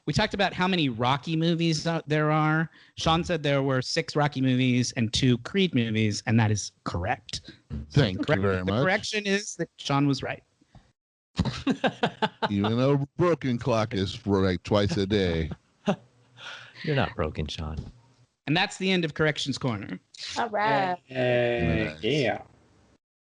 We talked about how many Rocky movies there are. Shawn said there were 6 Rocky movies and 2 Creed movies, and that is correct. Thank you very much. The correction is that Shawn was right. Even though broken clock is right twice a day. You're not broken, Shawn. And that's the end of Corrections Corner. All right. Yeah.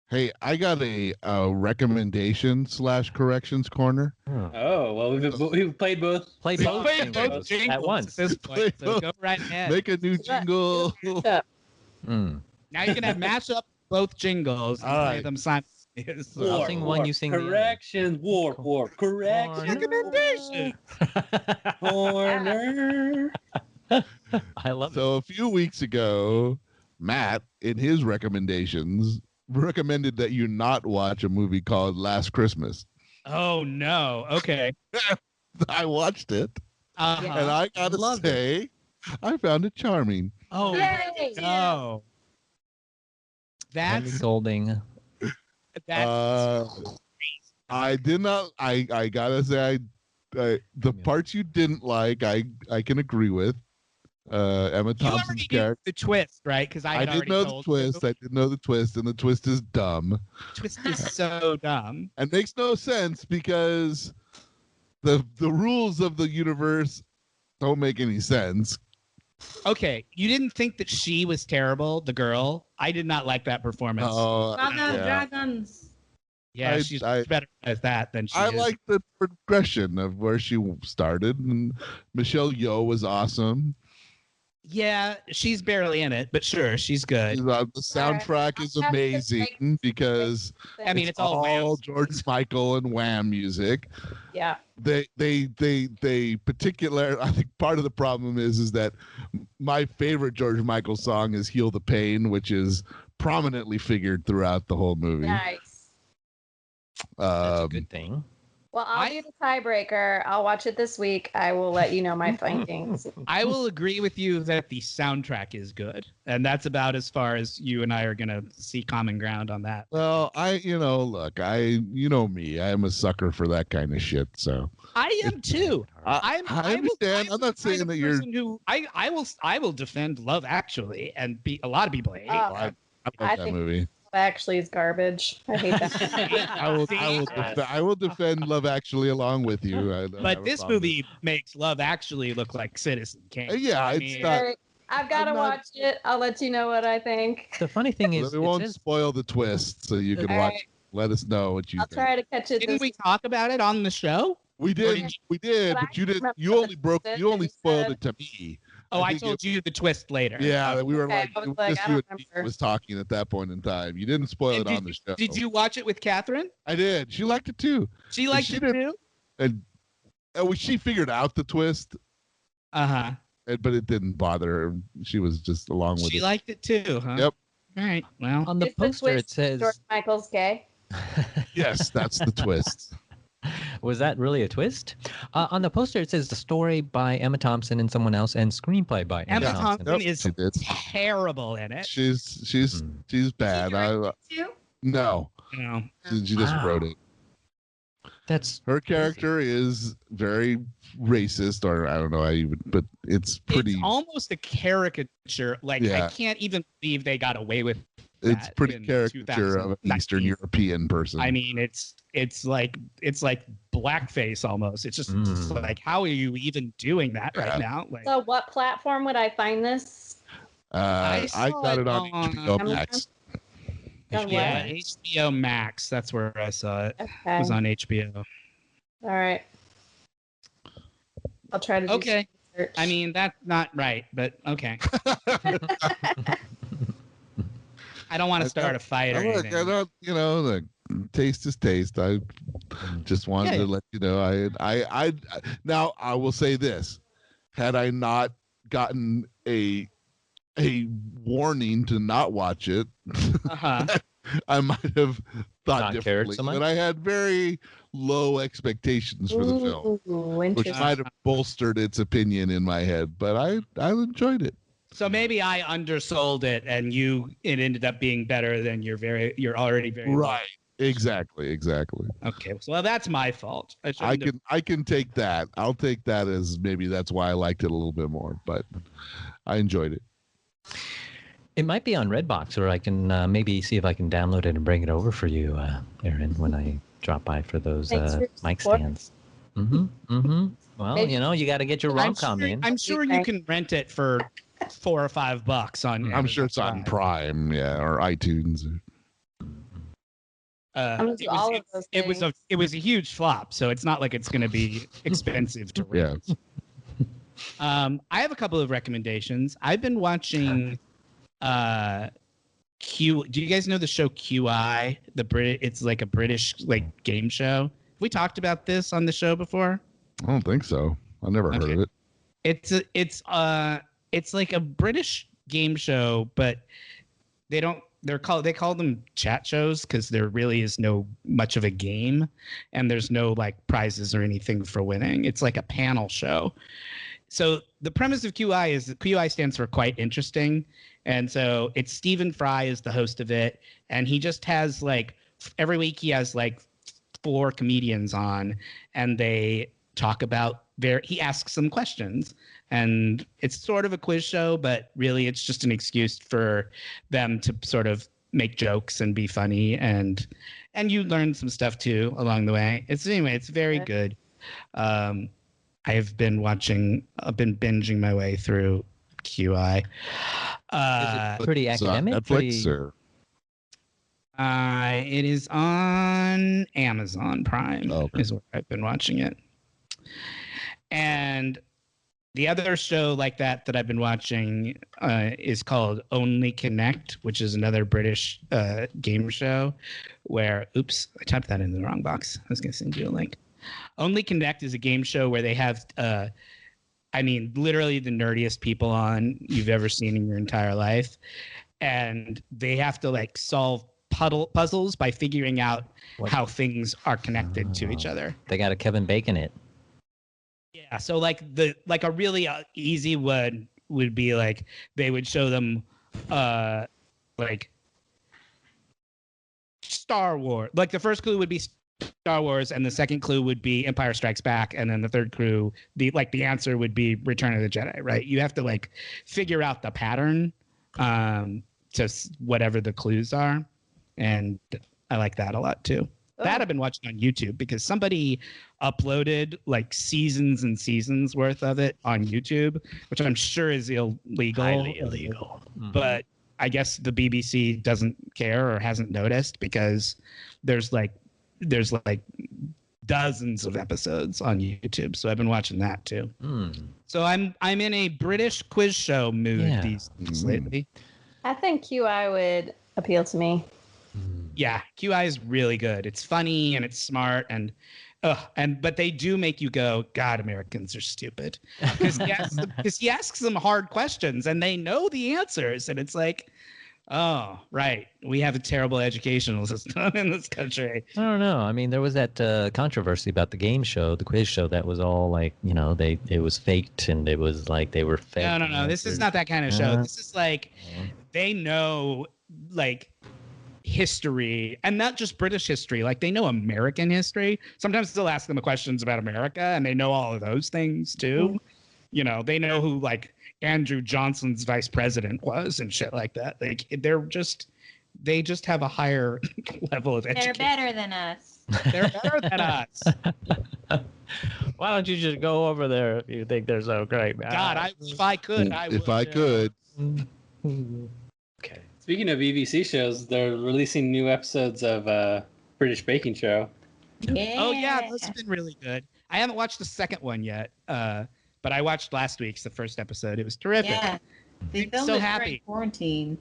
Hey, I got a recommendation / corrections corner. Oh, well, we've played both. Played both jingles at once. At this point, so go right ahead. Make a new jingle. Now you can have mash up both jingles and play them simultaneously. I'll sing one, you sing corrections, the other. War, correction. Recommendation. Corner. I love it. So a few weeks ago, Matt, in his recommendations, recommended that you not watch a movie called Last Christmas. Oh, no. Okay. I watched it, and I gotta say, I found it charming. Oh, no. That's scolding. I did not. I gotta say, the parts you didn't like, I can agree with. Emma Thompson's character. The twist, right? Because I didn't know the twist. I didn't know the twist, and the twist is dumb. The twist is so dumb. And makes no sense because the rules of the universe don't make any sense. Okay, you didn't think that she was terrible, the girl? I did not like that performance. Dragons. Yeah, she's better at that than she is. I like the progression of where she started, and Michelle Yeoh was awesome. Yeah, she's barely in it, but sure, she's good. The soundtrack is amazing because I mean, it's all all Wham. George Michael and Wham music. Yeah. They particular. I think part of the problem is that my favorite George Michael song is "Heal the Pain," which is prominently figured throughout the whole movie. Nice. That's a good thing. Well, I'll be the tiebreaker. I'll watch it this week. I will let you know my findings. I will agree with you that the soundtrack is good, and that's about as far as you and I are gonna see common ground on that. Well, look, you know me. I am a sucker for that kind of shit. So I am too. I understand. I'm not saying that you're. I will defend Love Actually, and a lot of people hate. I love that movie. Actually is garbage. I hate that. I will defend Love Actually along with you. But this movie makes Love Actually look like Citizen Kane. Yeah, it's not. I've got to watch it. I'll let you know what I think. The funny thing is, we won't spoil the twist, so you can watch. Right. Let us know what you I'll think. try to catch it. Didn't we talk about it on the show? We did, but you didn't. You only spoiled it to me. Oh, I told you the twist later. Yeah, we were I was talking at that point in time. You didn't spoil it on the show. Did you watch it with Catherine? I did. She liked it too. She liked it too? And she figured out the twist. Uh-huh. But it didn't bother her. She was just along with it. She liked it too, huh? Yep. All right. Well, on the poster it says George Michael's gay. Yes, that's the twist. Was that really a twist? On the poster, it says the story by Emma Thompson and someone else, and screenplay by Emma Thompson. is terrible in it. She's bad. No. She just wrote it. That's her character is very racist, or I don't know, but it's pretty. It's almost a caricature. Like I can't even believe they got away with. It's pretty caricature of an Eastern European person. I mean, it's like blackface almost. It's just like, how are you even doing that right now? Like, so, what platform would I find this? I got it on HBO Max. Yeah, HBO Max. That's where I saw it. Okay. It was on HBO. All right. I'll try to do some research. I mean, that's not right, but okay. I don't want to start a fight or anything. The taste is taste. I just wanted to let you know. I now I will say this: had I not gotten a warning to not watch it, I might have thought differently. But I had very low expectations for the film, which might have bolstered its opinion in my head. But I enjoyed it. So maybe I undersold it, and it ended up being better than you're already very right. Exactly. Okay, well that's my fault. I can take that. I'll take that as maybe that's why I liked it a little bit more, but I enjoyed it. It might be on Redbox, or I can maybe see if I can download it and bring it over for you, Erin, when I drop by for those mic stands. Well, maybe. You got to get your rom-com in. I'm sure you can rent it for $4 or $5 on. I'm sure it's on Prime, or iTunes. It was a huge flop, so it's not like it's going to be expensive to rent. Yeah. I have a couple of recommendations. I've been watching do you guys know the show QI? It's like a British game show. Have we talked about this on the show before? I don't think so. I never heard of it. It's like a British game show, but they call them chat shows because there really is no much of a game, and there's no prizes or anything for winning. It's like a panel show. So the premise of QI is that QI stands for quite interesting. And so it's Stephen Fry is the host of it. And he just has every week he has 4 comedians on, and they talk about he asks them questions, and it's sort of a quiz show, but really it's just an excuse for them to sort of make jokes and be funny. And you learn some stuff too along the way. It's very good. I've been binging my way through QI. Is it pretty academic? Netflix or? It is on Amazon Prime. Is where I've been watching it. And The other show like that I've been watching is called Only Connect, which is another British game show where, oops, I typed that in the wrong box. I was going to send you a link. Only Connect is a game show where they have, literally the nerdiest people on you've ever seen in your entire life. And they have to like solve puzzles by figuring out how things are connected to each other. They got a Kevin Bacon it. Yeah, so like a really easy one would be like they would show them like Star Wars. Like the first clue would be Star Wars, and the second clue would be Empire Strikes Back, and then the third clue, the answer would be Return of the Jedi. Right? You have to like figure out the pattern to whatever the clues are, and I like that a lot too. That I've been watching on YouTube because somebody uploaded like seasons and seasons worth of it on YouTube, which I'm sure is illegal. Highly illegal. But I guess the BBC doesn't care or hasn't noticed because there's like dozens of episodes on YouTube. So I've been watching that too. So I'm in a British quiz show mood these days lately. I think QI would appeal to me. Yeah, QI is really good. It's funny and it's smart but they do make you go, God, Americans are stupid. Because he asks them hard questions and they know the answers. And it's like, oh, right. We have a terrible educational system in this country. I don't know. I mean, there was that controversy about the game show, the quiz show that was all like, it was faked and it was like they were fake. No. This is not that kind of show. This is like, they know like history, and not just British history. Like they know American history. Sometimes they'll ask them questions about America and they know all of those things too. They know who like Andrew Johnson's vice president was and shit like that. Like they just have a higher level of education. They're better than us. They're better than us. Why don't you just go over there if you think they're so great, man? God, if I could, I would. If I could. Okay. Speaking of BBC shows, they're releasing new episodes of British Baking Show. Yeah. Oh yeah, those have been really good. I haven't watched the second one yet, but I watched last week's, the first episode. It was terrific. Yeah. They I'm filmed so it happy. during quarantine.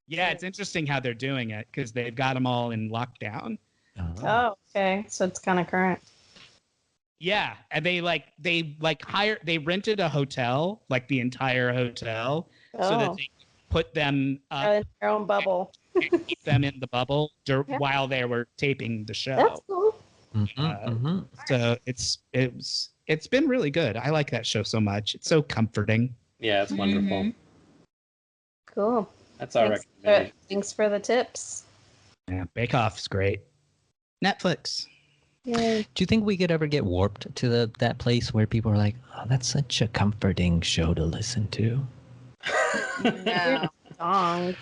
Yeah, it's interesting how they're doing it because they've got them all in lockdown. Oh, okay. So it's kind of current. Yeah, and they rented a hotel, like the entire hotel, so that they could put them in their own bubble. and keep them in the bubble while they were taping the show. That's cool. So it's been really good. I like that show so much. It's so comforting. Yeah, it's wonderful. Cool. That's our recommendation. Thanks for the tips. Yeah, Bake Off's great. Netflix. Yay. Do you think we could ever get warped to that place where people are like, oh, that's such a comforting show to listen to? No. Song.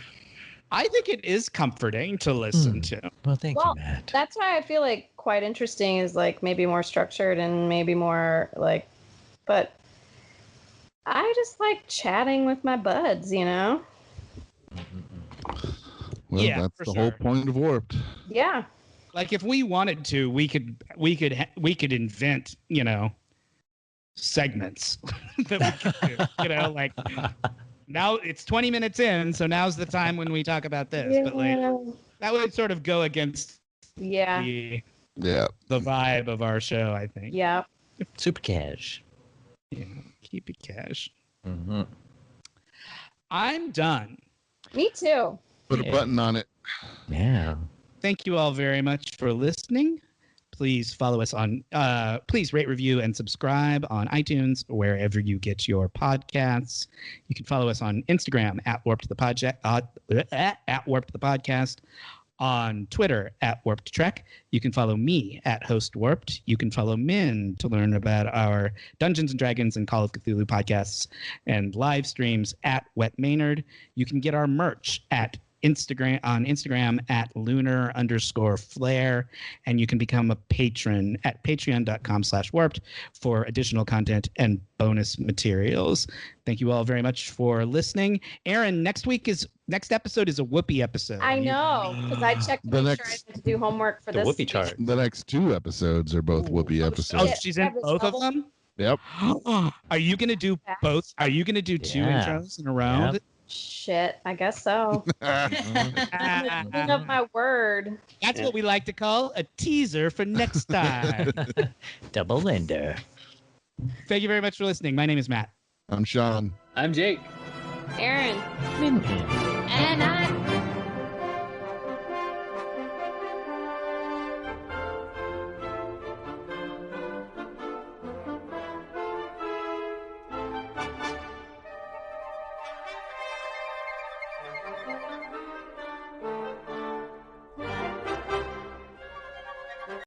I think it is comforting to listen to. Well, thank you, Matt. That's why I feel like quite interesting is like maybe more structured and maybe more like, but I just like chatting with my buds, Well, Yeah, that's for the sure. whole point of Warped. Yeah. Like if we wanted to, we could invent, segments that we could do, like now it's 20 minutes in, so now's the time when we talk about this. Yeah. But like that would sort of go against Yeah. the Yeah. vibe of our show, I think. Yeah. Super cash. Yeah, keep it cash. Mm-hmm. I'm done. Me too. Put a button on it. Yeah. Thank you all very much for listening. Please follow us on, please rate, review, and subscribe on iTunes, wherever you get your podcasts. You can follow us on Instagram at Warped the Podcast, at Warped the Podcast, on Twitter at Warped Trek. You can follow me at Host Warped. You can follow Minh to learn about our Dungeons and Dragons and Call of Cthulhu podcasts and live streams at Wet Maynard. You can get our merch at Instagram at lunar_flare, and you can become a patron at patreon.com/warped for additional content and bonus materials. Thank you all very much for listening. Erin, next episode is a whoopee episode. I know, because I checked to The make sure I next- had to do homework for The this. whoopee chart. The next two episodes are both Whoopi Oh, episodes. she's in both of them? Yep. Are you gonna do both? Are you gonna do two Yeah. intros in a row? Yep. Shit, I guess so. I'm giving up my word. That's what we like to call a teaser for next time. Double ender. Thank you very much for listening. My name is Matt. I'm Shawn. I'm Jake. Erin. Minh. And I'm